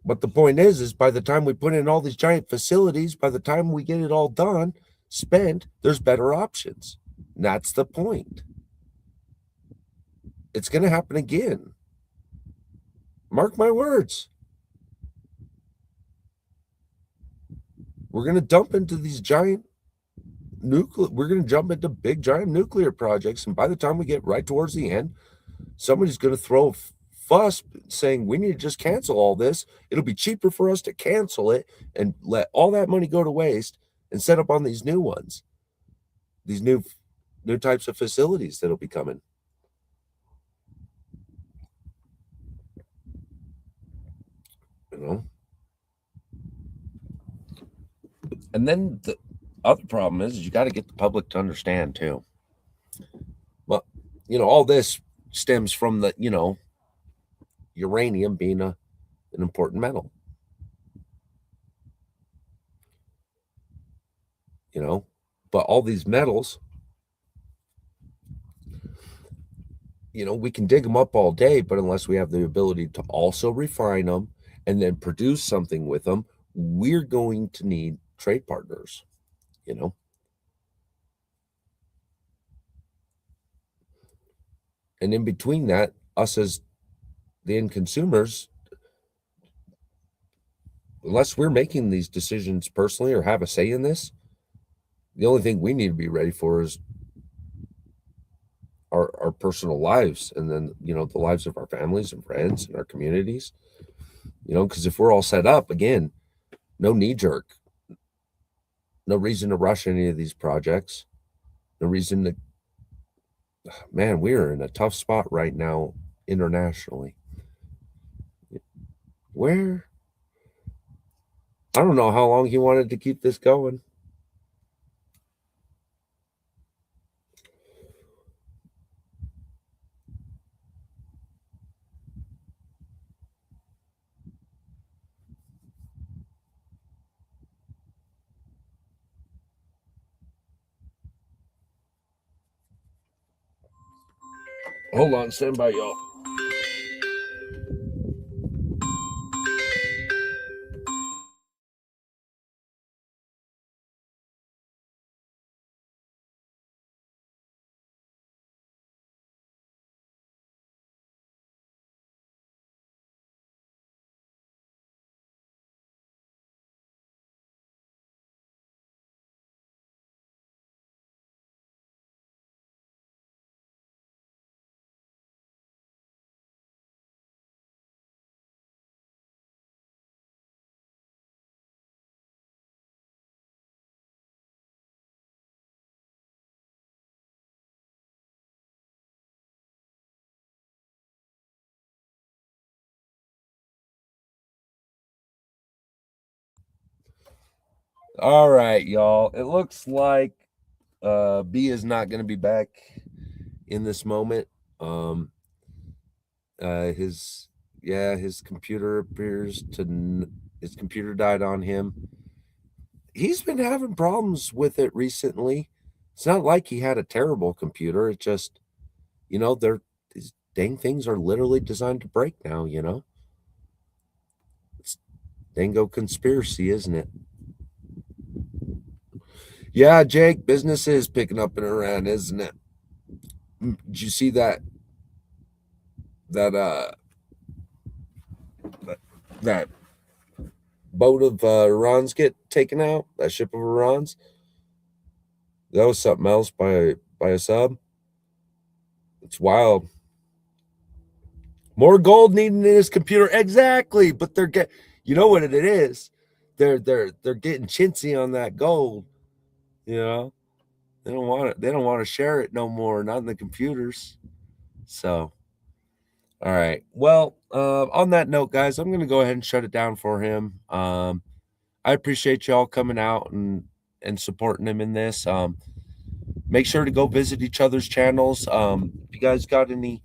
But the point is by the time we put in all these giant facilities, by the time we get it all done, spent, there's better options. And that's the point. It's going to happen again. Mark my words. We're going to dump into these giant we're going to jump into big giant nuclear projects. And by the time we get right towards the end, somebody's going to throw a fuss saying we need to just cancel all this. It'll be cheaper for us to cancel it and let all that money go to waste and set up on these new ones, these new types of facilities that'll be coming. And then the other problem is you got to get the public to understand too. Well, all this stems from the, uranium being an important metal. You know, but all these metals, you know, we can dig them up all day, but unless we have the ability to also refine them and then produce something with them, we're going to need trade partners, you know. And in between that, us as the end consumers, unless we're making these decisions personally or have a say in this, the only thing we need to be ready for is our personal lives, and then, you know, the lives of our families and friends and our communities, you know, because if we're all set up, again, no knee jerk, no reason to rush any of these projects, no reason to, man, we're in a tough spot right now internationally. Where, I don't know how long he wanted to keep this going. Hold on, stand by, y'all. All right, y'all. It looks like B is not going to be back in this moment. Um, his his computer appears to his computer died on him. He's been having problems with it recently. It's not like he had a terrible computer. It just, you know, these dang things are literally designed to break now. You know, it's dango conspiracy, isn't it? Yeah, Jake, business is picking up in Iran, isn't it? Did you see that that boat of Iran's get taken out? That ship of Iran's? That was something else by a sub. It's wild. More gold needed in his computer, exactly. But they're you know what it is? They're getting chintzy on that gold. You know, they don't want it. They don't want to share it no more. Not in the computers. So, all right. Well, on that note, guys, I'm going to go ahead and shut it down for him. I appreciate y'all coming out and supporting him in this. Make sure to go visit each other's channels. If you guys got any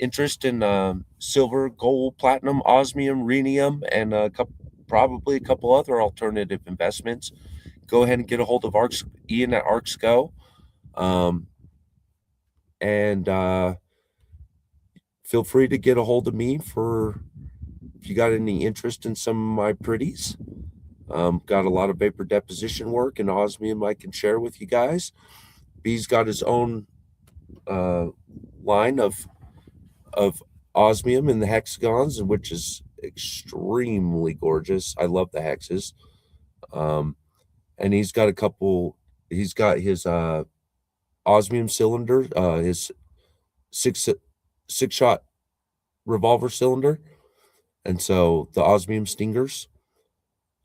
interest in silver, gold, platinum, osmium, rhenium, and probably a couple other alternative investments, go ahead and get a hold of Ian at ARK S.G.O. And feel free to get a hold of me for if you got any interest in some of my pretties. Got a lot of vapor deposition work and osmium I can share with you guys. B's got his own line of osmium and the hexagons, which is extremely gorgeous. I love the hexes. And he's got a couple. He's got his osmium cylinder, his six shot revolver cylinder, and so the osmium stingers.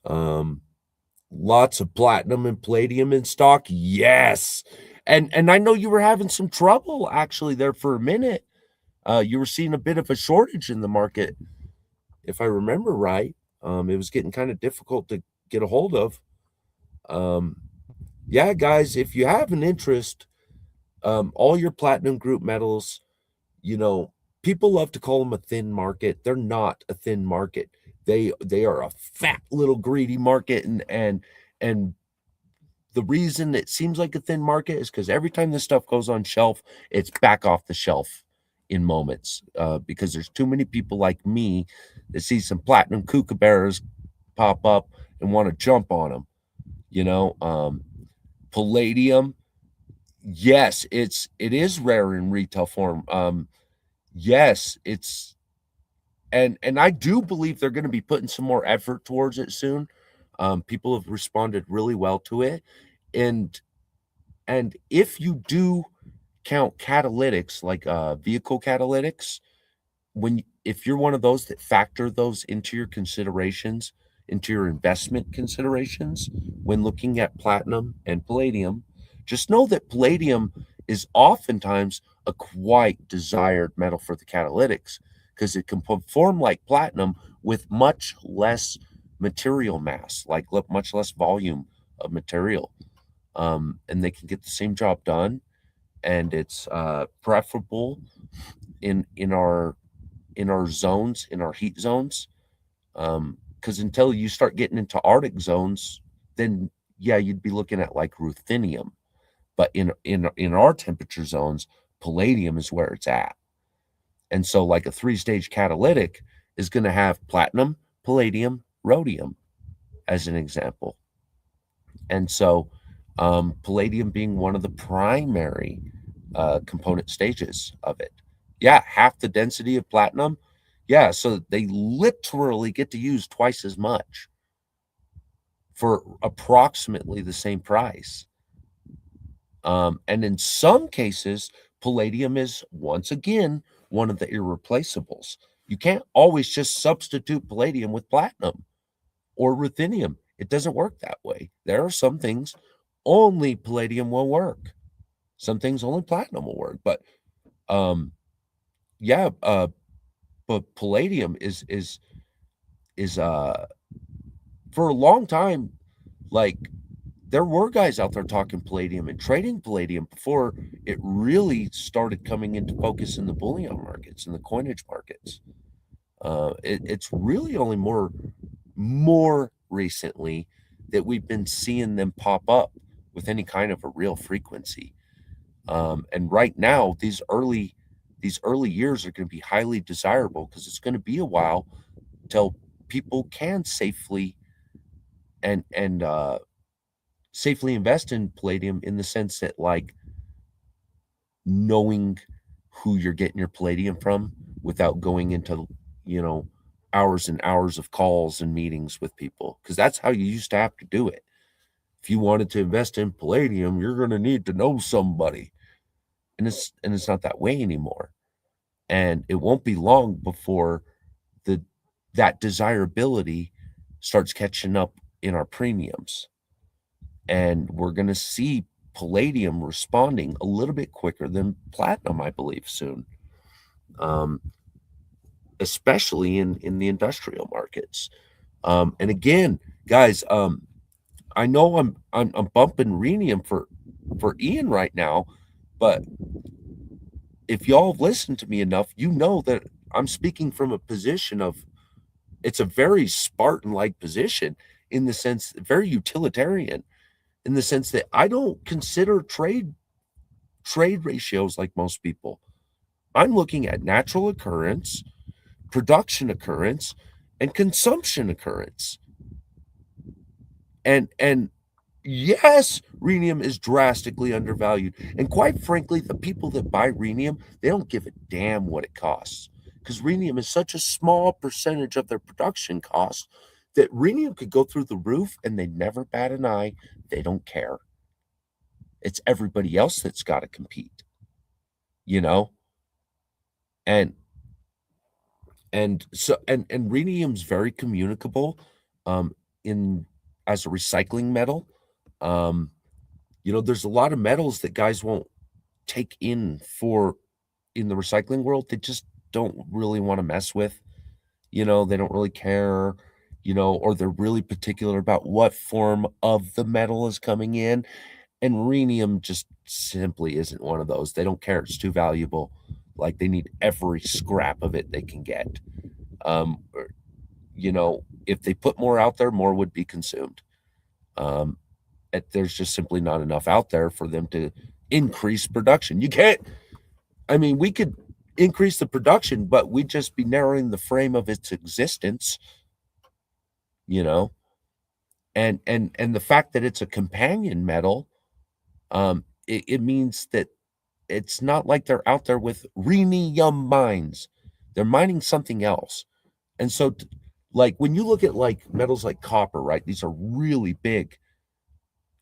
Lots of platinum and palladium in stock. Yes. And I know you were having some trouble actually there for a minute. You were seeing a bit of a shortage in the market, if I remember right. It was getting kind of difficult to get a hold of. Yeah, guys, if you have an interest, all your platinum group metals, you know, people love to call them a thin market. They're not a thin market. They are a fat little greedy market, and the reason it seems like a thin market is because every time this stuff goes on shelf, it's back off the shelf in moments, because there's too many people like me that see some platinum kookaburras pop up and want to jump on them. You know, palladium, yes, it is rare in retail form. Yes, it's and I do believe they're going to be putting some more effort towards it soon. People have responded really well to it, and if you do count catalytics like vehicle catalytics, if you're one of those that factor those into your considerations, into your investment considerations when looking at platinum and palladium, just know that palladium is oftentimes a quite desired metal for the catalytics because it can perform like platinum with much less material mass, like much less volume of material, and they can get the same job done, and it's preferable in our zones, in our heat zones, because until you start getting into Arctic zones, then yeah, you'd be looking at like ruthenium. But in our temperature zones, palladium is where it's at. And so like a three-stage catalytic is going to have platinum, palladium, rhodium as an example. And so palladium being one of the primary component stages of it. Yeah, half the density of platinum. Yeah, so they literally get to use twice as much for approximately the same price. And in some cases, palladium is once again one of the irreplaceables. You can't always just substitute palladium with platinum or ruthenium. It doesn't work that way. There are some things only palladium will work. Some things only platinum will work. But um, yeah, but palladium is for a long time, like there were guys out there talking palladium and trading palladium before it really started coming into focus in the bullion markets and the coinage markets. It's really only more recently that we've been seeing them pop up with any kind of a real frequency. And right now, these early years are going to be highly desirable because it's going to be a while till people can and safely invest in palladium in the sense that like knowing who you're getting your palladium from without going into hours and hours of calls and meetings with people, because that's how you used to have to do it. If you wanted to invest in palladium, you're going to need to know somebody, and it's not that way anymore. And it won't be long before the that desirability starts catching up in our premiums, and we're going to see palladium responding a little bit quicker than platinum, I believe, soon, um, especially in the industrial markets. And again, guys, I know I'm bumping rhenium for Ian right now, but if y'all have listened to me enough, you know that I'm speaking from a position of it's a very Spartan-like position, in the sense very utilitarian, in the sense that I don't consider trade ratios like most people. I'm looking at natural occurrence, production occurrence, and consumption occurrence. And yes, rhenium is drastically undervalued. And quite frankly, the people that buy rhenium, they don't give a damn what it costs, because rhenium is such a small percentage of their production cost that rhenium could go through the roof and they never bat an eye. They don't care. It's everybody else that's got to compete, you know? And and rhenium's very communicable in as a recycling metal. Um, there's a lot of metals that guys won't take in the recycling world. They just don't really want to mess with. They don't really care, or they're really particular about what form of the metal is coming in. And rhenium just simply isn't one of those. They don't care. It's too valuable. Like they need every scrap of it they can get. Um, if they put more out there, more would be consumed. There's just simply not enough out there for them to increase production. You can't, I mean, we could increase the production, but we'd just be narrowing the frame of its existence, you know. And the fact that it's a companion metal, it means that it's not like they're out there with Rhenium mines. They're mining something else. And so, like, when you look at like metals like copper, right? These are really big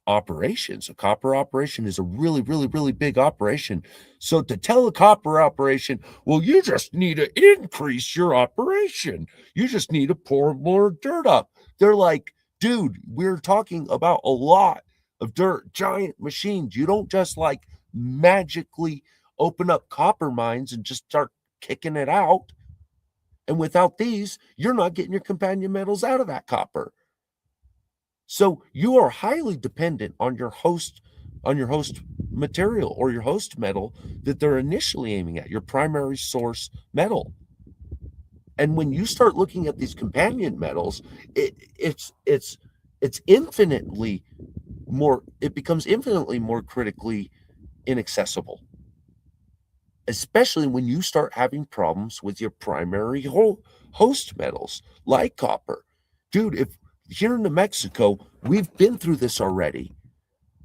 operations. A copper operation is a really, really, really big operation. So to tell a copper operation, well, you just need to increase your operation. You just need to pour more dirt up. They're like, dude, we're talking about a lot of dirt, giant machines. You don't just like magically open up copper mines and just start kicking it out. And without these, you're not getting your companion metals out of that copper. So you are highly dependent on your host material or your host metal that they're initially aiming at, your primary source metal. And when you start looking at these companion metals, it's infinitely more, it becomes infinitely more critically inaccessible, especially when you start having problems with your primary host metals like copper. Dude, if here in New Mexico, we've been through this already.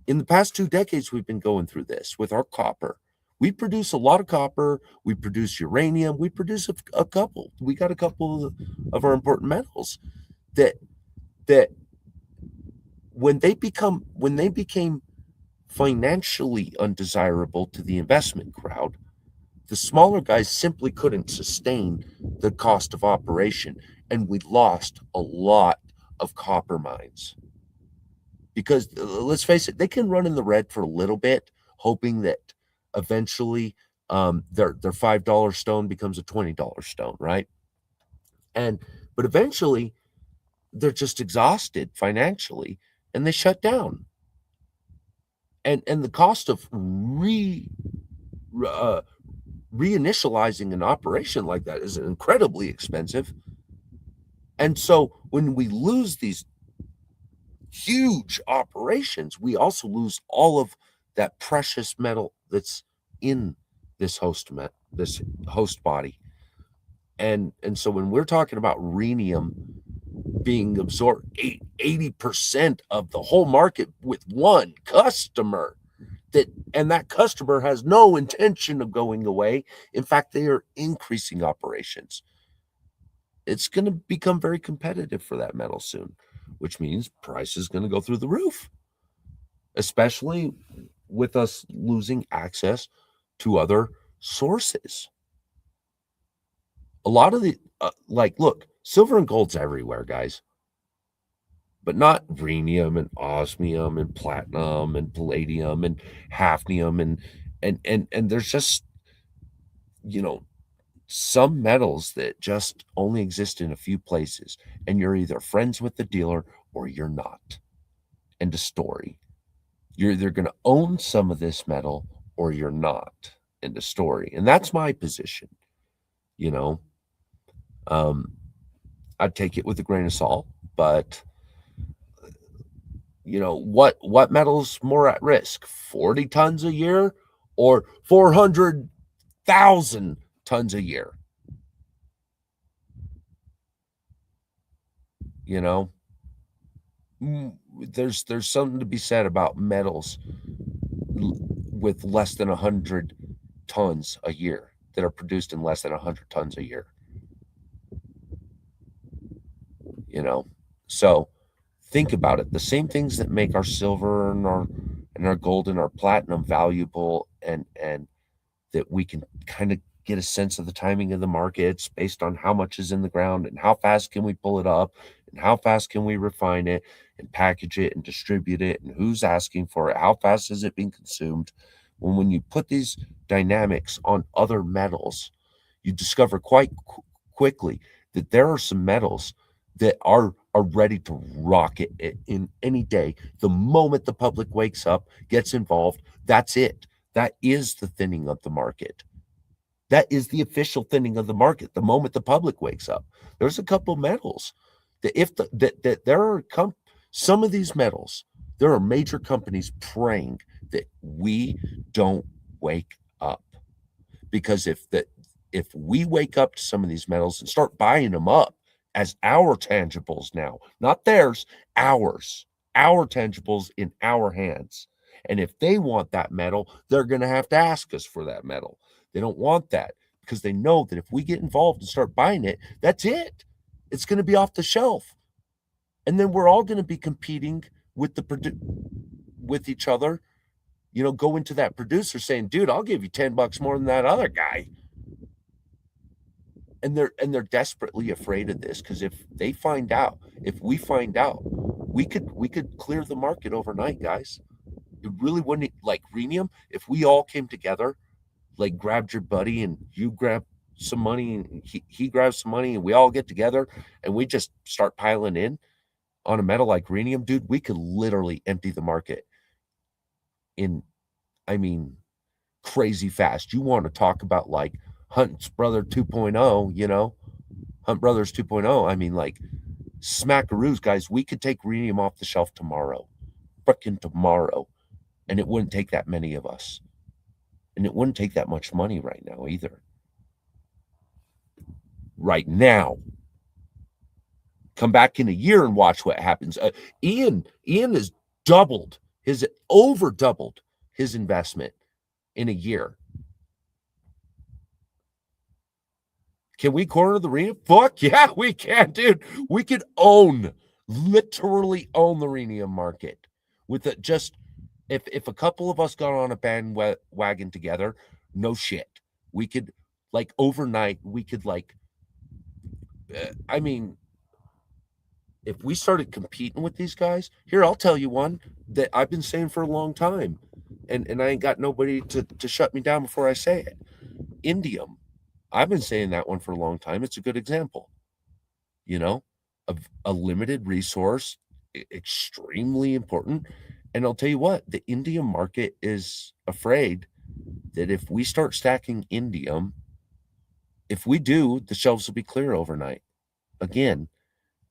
In the past 2 decades, we've been going through this with our copper. We produce a lot of copper. We produce uranium. We produce a couple. We got a couple of our important metals that when they became financially undesirable to the investment crowd, the smaller guys simply couldn't sustain the cost of operation, and we lost a lot of copper mines. Because let's face it, they can run in the red for a little bit, hoping that eventually their $5 stone becomes a $20 stone, right? But eventually they're just exhausted financially and they shut down. And the cost of reinitializing an operation like that is incredibly expensive. And so when we lose these huge operations, we also lose all of that precious metal that's in this host body. And so when we're talking about rhenium being absorbed 80% of the whole market with one customer, that customer has no intention of going away. In fact, they are increasing operations. It's going to become very competitive for that metal soon, which means price is going to go through the roof, especially with us losing access to other sources. A lot of the, look, silver and gold's everywhere, guys, but not rhenium and osmium and platinum and palladium and hafnium and there's just, some metals that just only exist in a few places, and you're either friends with the dealer or you're not. End of story. You're either going to own some of this metal or you're not. End of story. And that's my position. I'd take it with a grain of salt, but what metal's more at risk? 40 tons a year or 400,000 tons a year? There's something to be said about metals with less than 100 tons a year that are produced in less than 100 tons a year. So think about it. The same things that make our silver and our gold and our platinum valuable, and that we can kind of get a sense of the timing of the markets based on how much is in the ground and how fast can we pull it up and how fast can we refine it and package it and distribute it and who's asking for it, how fast is it being consumed. When you put these dynamics on other metals, you discover quite quickly that there are some metals that are ready to rock it in any day. The moment the public wakes up, gets involved, that's it. That is the thinning of the market. That is the official thinning of the market. The moment the public wakes up, there's a couple metals that that there are some of these metals, there are major companies praying that we don't wake up, because if we wake up to some of these metals and start buying them up as our tangibles now, not theirs, our tangibles in our hands. And if they want that metal, they're going to have to ask us for that metal. They don't want that because they know that if we get involved and start buying it, that's it. It's going to be off the shelf. And then we're all going to be competing with with each other, go into that producer saying, dude, I'll give you $10 more than that other guy. And they're desperately afraid of this, because if we find out, we could clear the market overnight, guys. It really wouldn't, like Rhenium, if we all came together, like grabbed your buddy and you grab some money and he grabs some money and we all get together and we just start piling in on a metal like Rhenium, dude, we could literally empty the market in, crazy fast. You want to talk about like Hunt's Brother 2.0, Hunt Brothers 2.0. Like smackaroos, guys. We could take Rhenium off the shelf tomorrow, freaking tomorrow, and it wouldn't take that many of us. And it wouldn't take that much money right now either. Right now. Come back in a year and watch what happens. Ian has over doubled his investment in a year. Can we corner the Rhenium? Fuck yeah, we can, dude. We could literally own the Rhenium market with it. Just if a couple of us got on a bandwagon together, no shit, we could, like, overnight, we could, like, if we started competing with these guys, here, I'll tell you one that I've been saying for a long time, and I ain't got nobody to shut me down before I say it. Indium. I've been saying that one for a long time. It's a good example, of a limited resource, extremely important. And I'll tell you what, the indium market is afraid that if we start stacking indium, if we do, the shelves will be clear overnight again.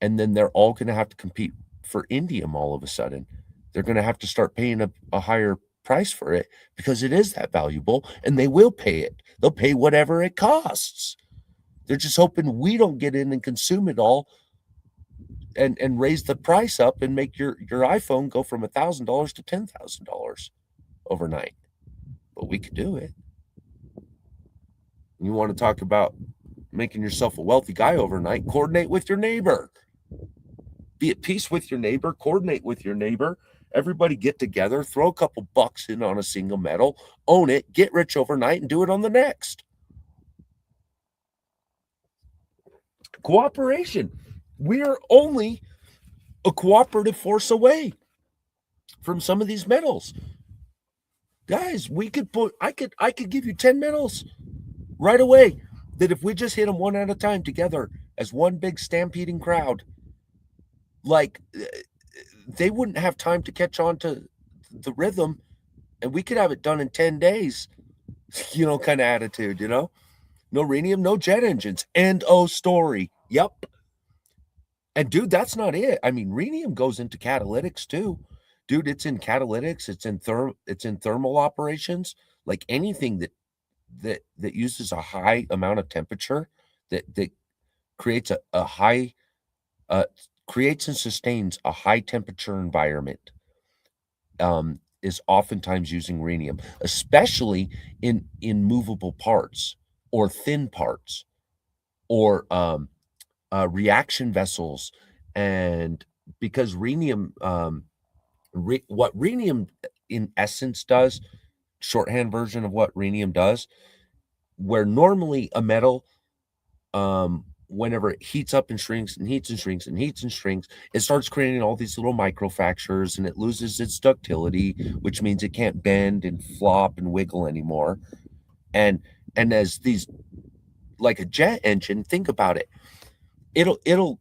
And then they're all going to have to compete for indium all of a sudden. They're going to have to start paying a higher price for it because it is that valuable, and they will pay it. They'll pay whatever it costs. They're just hoping we don't get in and consume it all and raise the price up and make your iPhone go from $1,000 to $10,000 overnight. But we could do it. You want to talk about making yourself a wealthy guy overnight? Coordinate with your neighbor. Be at peace with your neighbor. Coordinate with your neighbor. Everybody get together, throw a couple bucks in on a single metal, own it, get rich overnight, and do it on the next. Cooperation. We are only a cooperative force away from some of these metals. Guys, I could give you 10 metals right away that if we just hit them one at a time together as one big stampeding crowd, like, they wouldn't have time to catch on to the rhythm, and we could have it done in 10 days, kind of attitude, No Rhenium, no jet engines. End of story. Yep. And dude, that's not it. Rhenium goes into catalytics too. Dude, it's in catalytics, it's in thermal operations, like anything that uses a high amount of temperature, that creates a high creates and sustains a high temperature environment, is oftentimes using Rhenium, especially in movable parts or thin parts or reaction vessels. And because Rhenium, what Rhenium in essence does, shorthand version of what Rhenium does, where normally a metal, whenever it heats up and shrinks and heats and shrinks and heats and shrinks, it starts creating all these little microfractures and it loses its ductility, which means it can't bend and flop and wiggle anymore. And as these, like a jet engine, think about it, it'll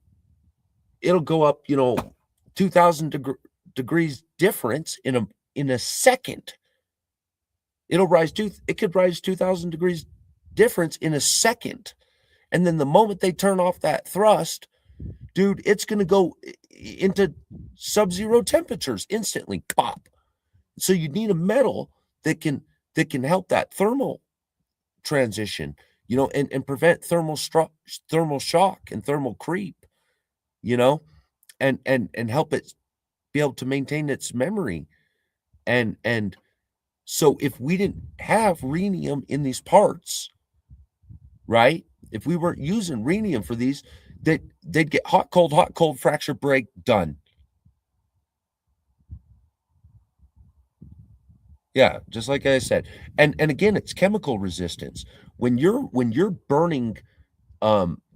go up, 2,000 degrees difference in a second. It could rise 2,000 degrees difference in a second. And then the moment they turn off that thrust, dude, it's going to go into sub-zero temperatures instantly. Pop. So you need a metal that can help that thermal transition, and prevent thermal shock and thermal creep, and help it be able to maintain its memory. And so if we didn't have rhenium in these parts, right? If we weren't using rhenium for these, they'd get hot, cold, fracture, break, done. Yeah, just like I said. And again, it's chemical resistance. When you're burning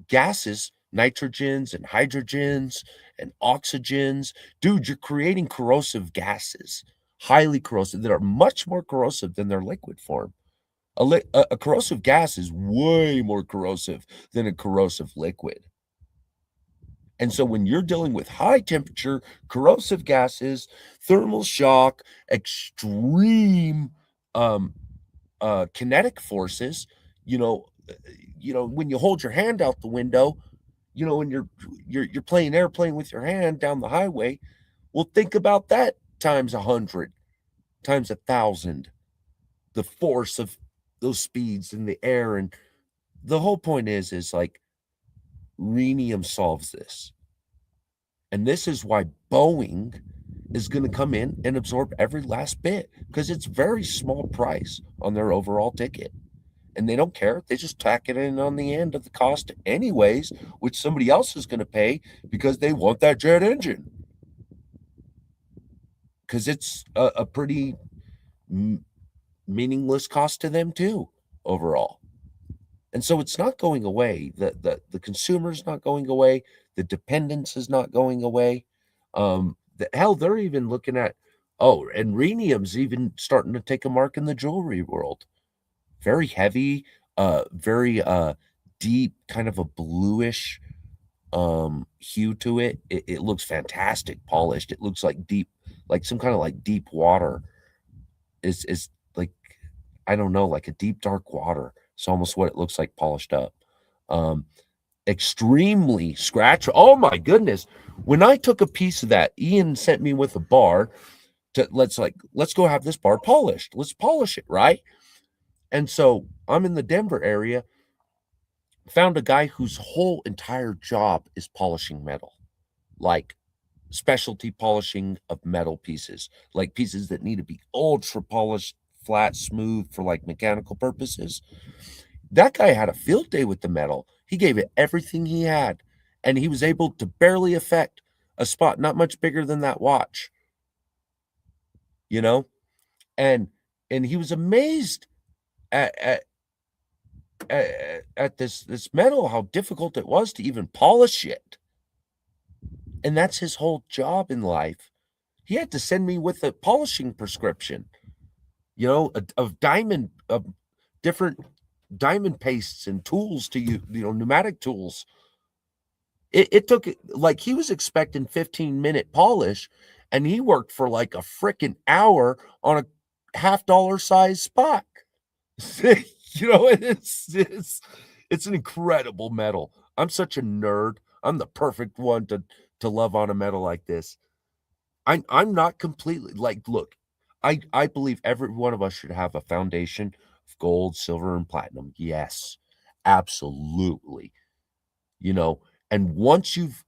gases, nitrogens and hydrogens and oxygens, dude, you're creating corrosive gases, highly corrosive, that are much more corrosive than their liquid form. A corrosive gas is way more corrosive than a corrosive liquid. And so when you're dealing with high temperature, corrosive gases, thermal shock, extreme kinetic forces, when you hold your hand out the window, when you're playing airplane with your hand down the highway, well, think about that times 100, times 1,000, the force of those speeds in the air. And the whole point is like rhenium solves this. And this is why Boeing is going to come in and absorb every last bit, because it's very small price on their overall ticket. And they don't care. They just tack it in on the end of the cost anyways, which somebody else is going to pay because they want that jet engine. Because it's a pretty meaningless cost to them too, overall. And so it's not going away. The consumer's not going away. The dependence is not going away. Hell, they're even looking at, and rhenium's even starting to take a mark in the jewelry world. Very heavy, very deep, kind of a bluish hue to it. It looks fantastic, polished. It looks like deep, like some kind of like deep water. Is like, I don't know, like a deep dark water. It's almost what it looks like, polished up. Extremely scratch. Oh my goodness. When I took a piece of that, Ian sent me with a bar to let's go have this bar polished. Let's polish it, right? And so I'm in the Denver area, found a guy whose whole entire job is polishing metal, like specialty polishing of metal pieces, like pieces that need to be ultra polished, flat, smooth for like mechanical purposes. That guy had a field day with the metal. He gave it everything he had, and he was able to barely affect a spot not much bigger than that watch, you know? And he was amazed at this metal, how difficult it was to even polish it. And that's his whole job in life. He had to send me with a polishing prescription, of different diamond pastes and tools to use, pneumatic tools. It took, like, he was expecting 15-minute polish, and he worked for like a freaking hour on a $50 size spot. It's an incredible metal. I'm such a nerd. I'm the perfect one to love on a metal like this. I'm not completely, like, look, I believe every one of us should have a foundation of gold, silver, and platinum. Yes, absolutely. And once you've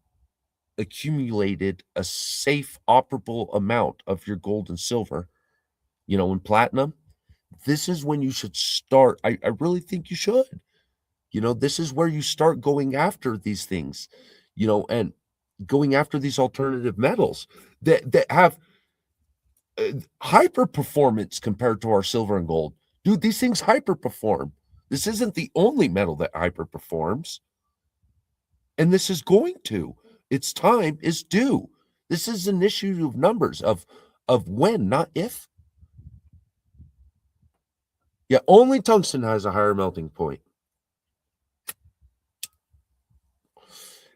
accumulated a safe, operable amount of your gold and silver, and platinum, this is when you should start. I really think you should. This is where you start going after these things, and going after these alternative metals that have hyper performance compared to our silver and gold. Dude, these things hyper perform. This isn't the only metal that hyper performs. And this is going to. Its time is due. This is an issue of numbers, of when, not if. Yeah, only tungsten has a higher melting point.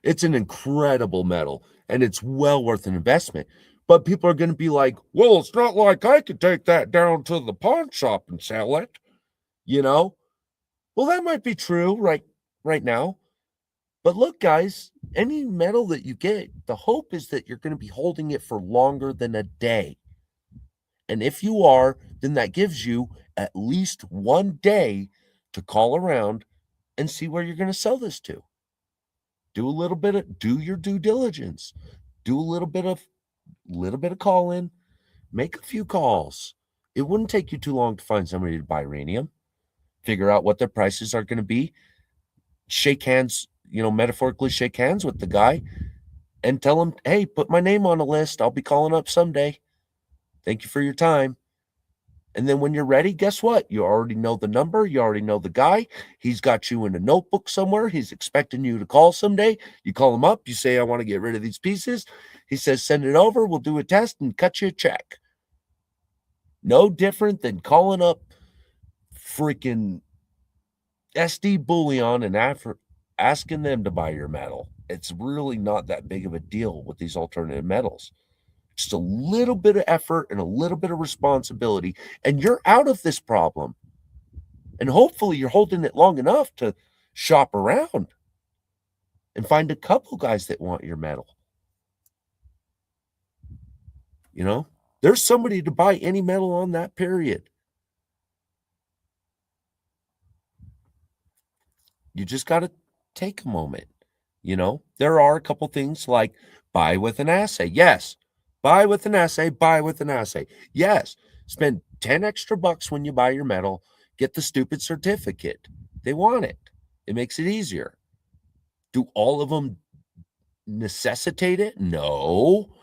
It's an incredible metal, and it's well worth an investment. But people are going to be like, well, it's not like I could take that down to the pawn shop and sell it, you know? Well, that might be true right now. But look, guys, any metal that you get, the hope is that you're going to be holding it for longer than a day. And if you are, then that gives you at least one day to call around and see where you're going to sell this to. Do your due diligence. Do a little bit of calling, make a few calls. It wouldn't take you too long to find somebody to buy Rhenium, figure out what their prices are going to be, shake hands, metaphorically shake hands with the guy and tell him, hey, put my name on a list. I'll be calling up someday. Thank you for your time. And then when you're ready, guess what? You already know the number. You already know the guy. He's got you in a notebook somewhere. He's expecting you to call someday. You call him up. You say, I want to get rid of these pieces. He says, send it over. We'll do a test and cut you a check. No different than calling up freaking SD Bullion and asking them to buy your metal. It's really not that big of a deal with these alternative metals. Just a little bit of effort and a little bit of responsibility, and you're out of this problem. And hopefully you're holding it long enough to shop around and find a couple guys that want your metal. There's somebody to buy any metal on that period. You just got to take a moment. There are a couple things like buy with an assay. Yes. Buy with an assay, buy with an assay. Yes. Spend 10 extra bucks when you buy your metal. Get the stupid certificate. They want it. It makes it easier. Do all of them necessitate it? No.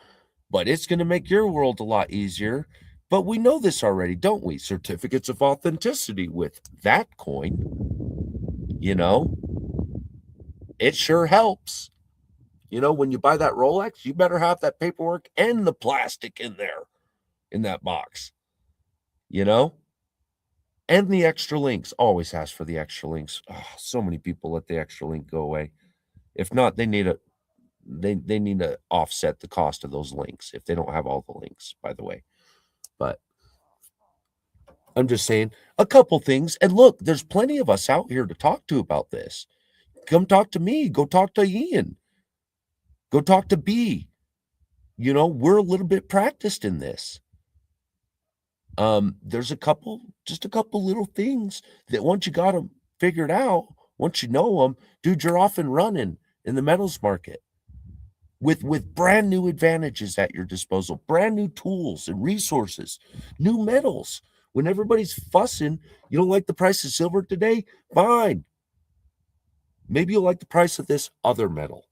But it's going to make your world a lot easier. But we know this already, don't we? Certificates of authenticity with that coin. It sure helps. When you buy that Rolex, you better have that paperwork and the plastic in there, in that box. And the extra links. Always ask for the extra links. Oh, so many people let the extra link go away. If not, they need to offset the cost of those links if they don't have all the links, by the way. But I'm just saying a couple things. And look, there's plenty of us out here to talk to about this. Come talk to me. Go talk to Ian. Go talk to B. We're a little bit practiced in this. There's just a couple little things that once you got them figured out, once you know them, dude, you're off and running in the metals market with brand new advantages at your disposal, brand new tools and resources, new metals. When everybody's fussing, you don't like the price of silver today? Fine. Maybe you'll like the price of this other metal.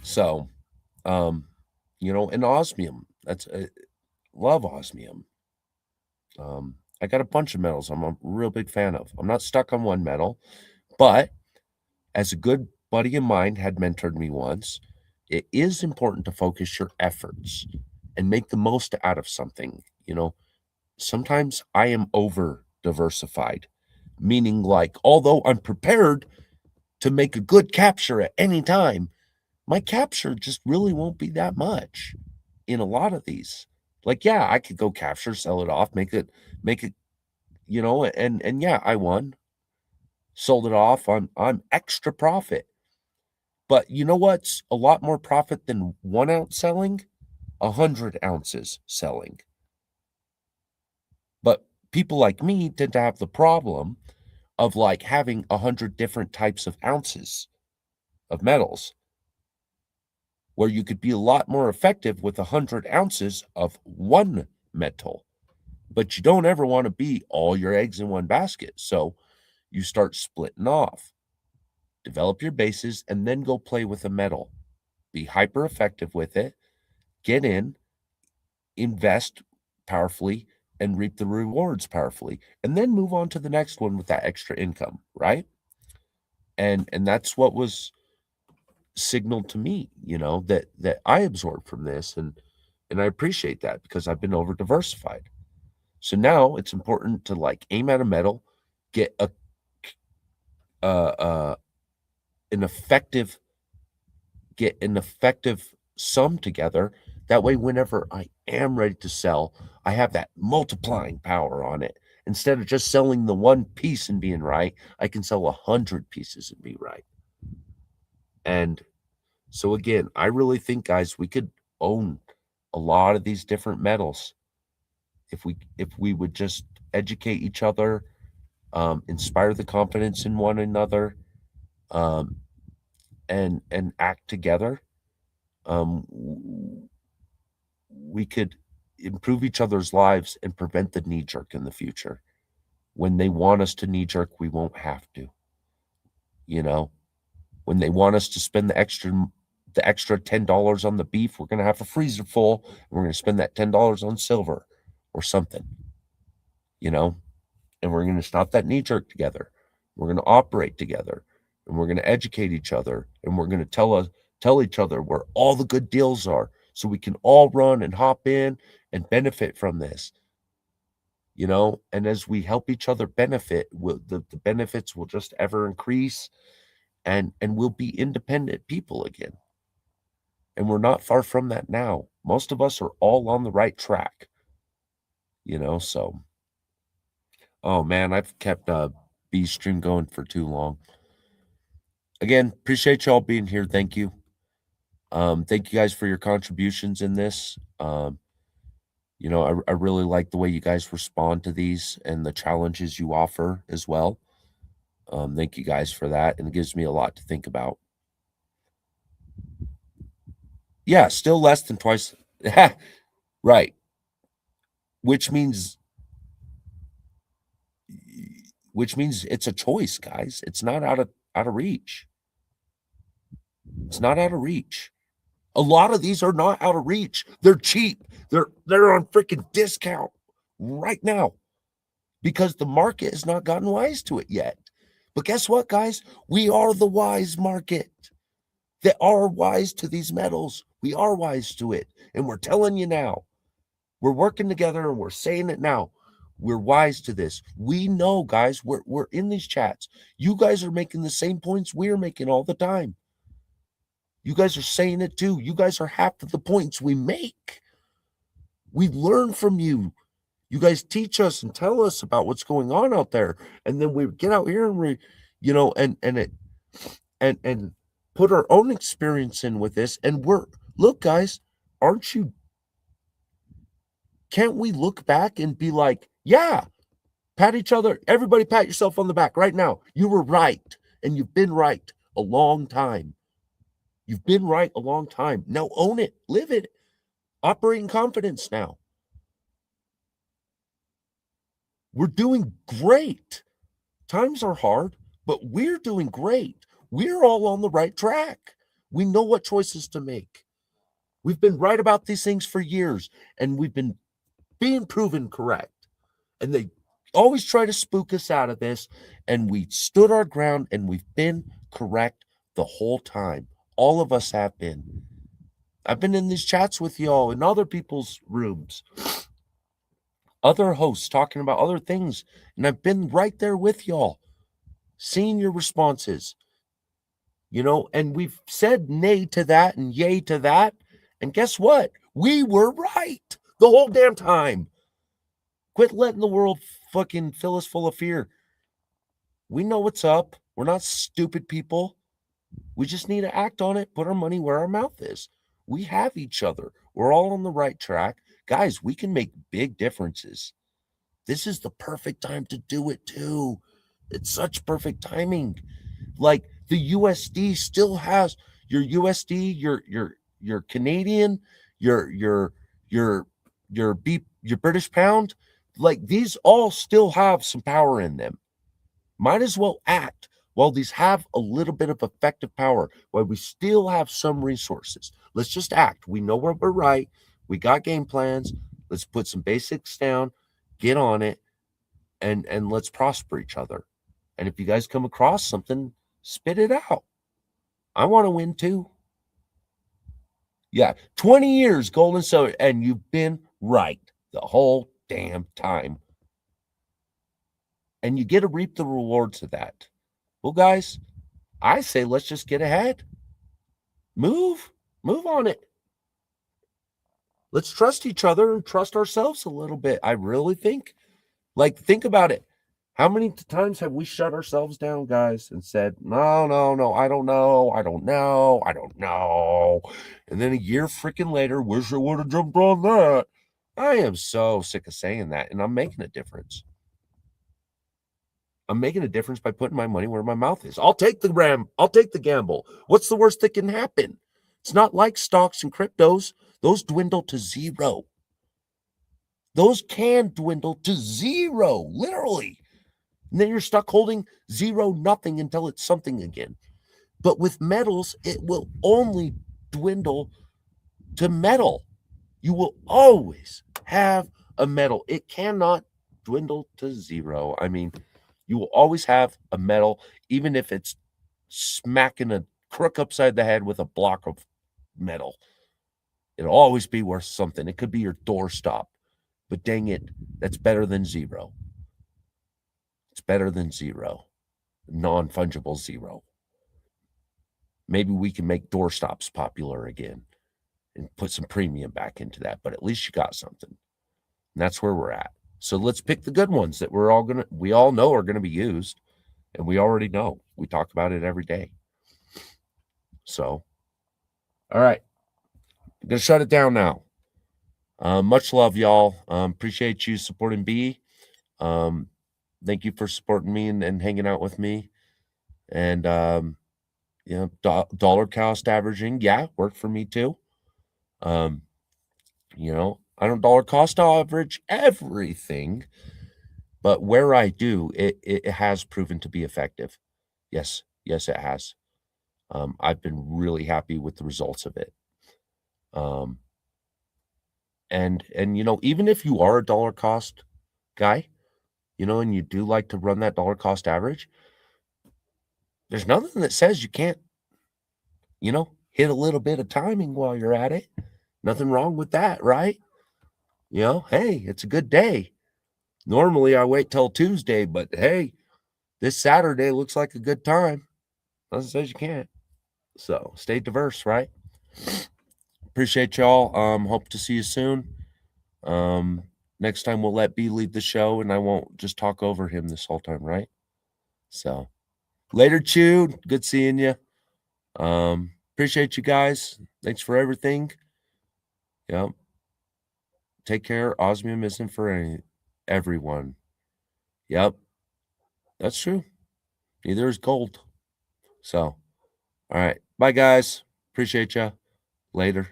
So, and osmium. Love osmium. I got a bunch of metals I'm a real big fan of. I'm not stuck on one metal, but as a good buddy of mine had mentored me once, it is important to focus your efforts and make the most out of something. Sometimes I am over diversified, meaning like, although I'm prepared to make a good capture at any time, my capture just really won't be that much in a lot of these. Like, yeah, I could go capture, sell it off, make it, and yeah, I won, sold it off. I'm extra profit. But you know what's a lot more profit than 1 ounce selling? 100 ounces selling. But people like me tend to have the problem of like having 100 different types of ounces of metals, where you could be a lot more effective with 100 ounces of one metal. But you don't ever want to be all your eggs in one basket. So you start splitting off, develop your bases, and then go play with a metal. Be hyper effective with it, get in, invest powerfully, and reap the rewards powerfully, and then move on to the next one with that extra income, right? And that's what was signaled to me, that I absorbed from this, and I appreciate that because I've been over diversified. So now it's important to like aim at a metal, get uh an effective sum together That way, whenever I am ready to sell, I have that multiplying power on it. Instead of just selling the one piece and being right, I can sell 100 pieces and be right. And so again, I really think, guys, we could own a lot of these different metals if we would just educate each other, inspire the confidence in one another, um, and act together. We could improve each other's lives and prevent the knee jerk in the future. When they want us to knee jerk, we won't have to. You know, when they want us to spend the extra $10 on the beef, we're going to have a freezer full, and we're going to spend that $10 on silver or something. You know, and we're going to stop that knee jerk together. We're going to operate together, and we're going to educate each other, and we're going to tell each other where all the good deals are, so we can all run and hop in and benefit from this. You know, and as we help each other benefit, the benefits will just ever increase, and we'll be independent people again. And we're not far from that now. Most of us are all on the right track. You know, so oh man, I've kept B stream going for too long. Again, appreciate y'all being here. Thank you. Thank you guys for your contributions in this. You know, I really like the way you guys respond to these and the challenges you offer as well. Thank you guys for that. And it gives me a lot to think about. Yeah, still less than twice. Right. Which means it's a choice, guys. It's not out of reach. It's not out of reach. A lot of these are not out of reach. They're cheap. They're on freaking discount right now because the market has not gotten wise to it yet. But guess what, guys? We are the wise market. They are wise to these metals. We are wise to it. And we're telling you now. We're working together and we're saying it now. We're wise to this. We know, guys, we're in these chats. You guys are making the same points we're making all the time. You guys are saying it too. You guys are half of the points we make. We learn from you. You guys teach us and tell us about what's going on out there. And then we get out here and we, you know, and put our own experience in with this. And look, guys, can't we look back and be like, yeah, pat each other, everybody pat yourself on the back right now. You were right, and you've been right a long time. You've been right a long time. Now own it, live it, operate in confidence now. We're doing great. Times are hard, but we're doing great. We're all on the right track. We know what choices to make. We've been right about these things for years, and we've been being proven correct. And they always try to spook us out of this, and we stood our ground, and we've been correct the whole time. All of us have been. I've been in these chats with y'all in other people's rooms, other hosts talking about other things, and I've been right there with y'all, seeing your responses, you know, and we've said nay to that and yay to that, and guess what? We were right the whole damn time. Quit letting the world fucking fill us full of fear. We know what's up. We're not stupid people. We just need to act on it, put our money where our mouth is. We have each other. We're all on the right track. Guys, we can make big differences. This is the perfect time to do it too. It's such perfect timing. Like the USD still has your USD, your Canadian, your British pound. Like these all still have some power in them. Might as well act while these have a little bit of effective power, while we still have some resources. Let's just act. We know where we're right. We got game plans. Let's put some basics down, get on it, and let's prosper each other. And if you guys come across something, spit it out. I want to win too. Yeah, 20 years, gold and silver, and you've been right the whole damn time. And you get to reap the rewards of that. Well, guys, I say let's just get ahead. Move on it. Let's trust each other and trust ourselves a little bit. I really think, like, think about it. How many times have we shut ourselves down, guys, and said, no, no, no, I don't know, I don't know, I don't know. And then a year freaking later, wish I would have jumped on that. I am so sick of saying that, and I'm making a difference. I'm making a difference by putting my money where my mouth is. I'll take the gamble. What's the worst that can happen? It's not like stocks and cryptos. Those dwindle to zero. Those can dwindle to zero, literally. And then you're stuck holding zero nothing until it's something again. But with metals, it will only dwindle to metal. You will always have a metal. It cannot dwindle to zero. I mean, you will always have a metal, even if it's smacking a crook upside the head with a block of metal. It'll always be worth something. It could be your doorstop, but dang it, that's better than zero. It's better than zero, non fungible zero. Maybe we can make doorstops popular again and put some premium back into that, but at least you got something. And that's where we're at. So let's pick the good ones that we all know are gonna be used, and we already know. We talk about it every day. So, all right, I'm gonna shut it down now. Much love, y'all. Appreciate you supporting B. Thank you for supporting me and hanging out with me. And dollar cost averaging, yeah, worked for me too. I don't dollar cost average everything, but where I do, it has proven to be effective. Yes, it has. I've been really happy with the results of it. And even if you are a dollar cost guy, and you do like to run that dollar cost average, there's nothing that says you can't, hit a little bit of timing while you're at it. Nothing wrong with that, right? Hey, it's a good day. Normally I wait till Tuesday, but hey, this Saturday looks like a good time. Nothing says you can't. So stay diverse, right? Appreciate y'all. Hope to see you soon. Next time we'll let B lead the show and I won't just talk over him this whole time, right? So later, Chew. Good seeing you. Appreciate you guys. Thanks for everything. Yep. Take care. Osmium isn't for everyone. Yep. That's true. Neither is gold. So, all right. Bye, guys. Appreciate you. Later.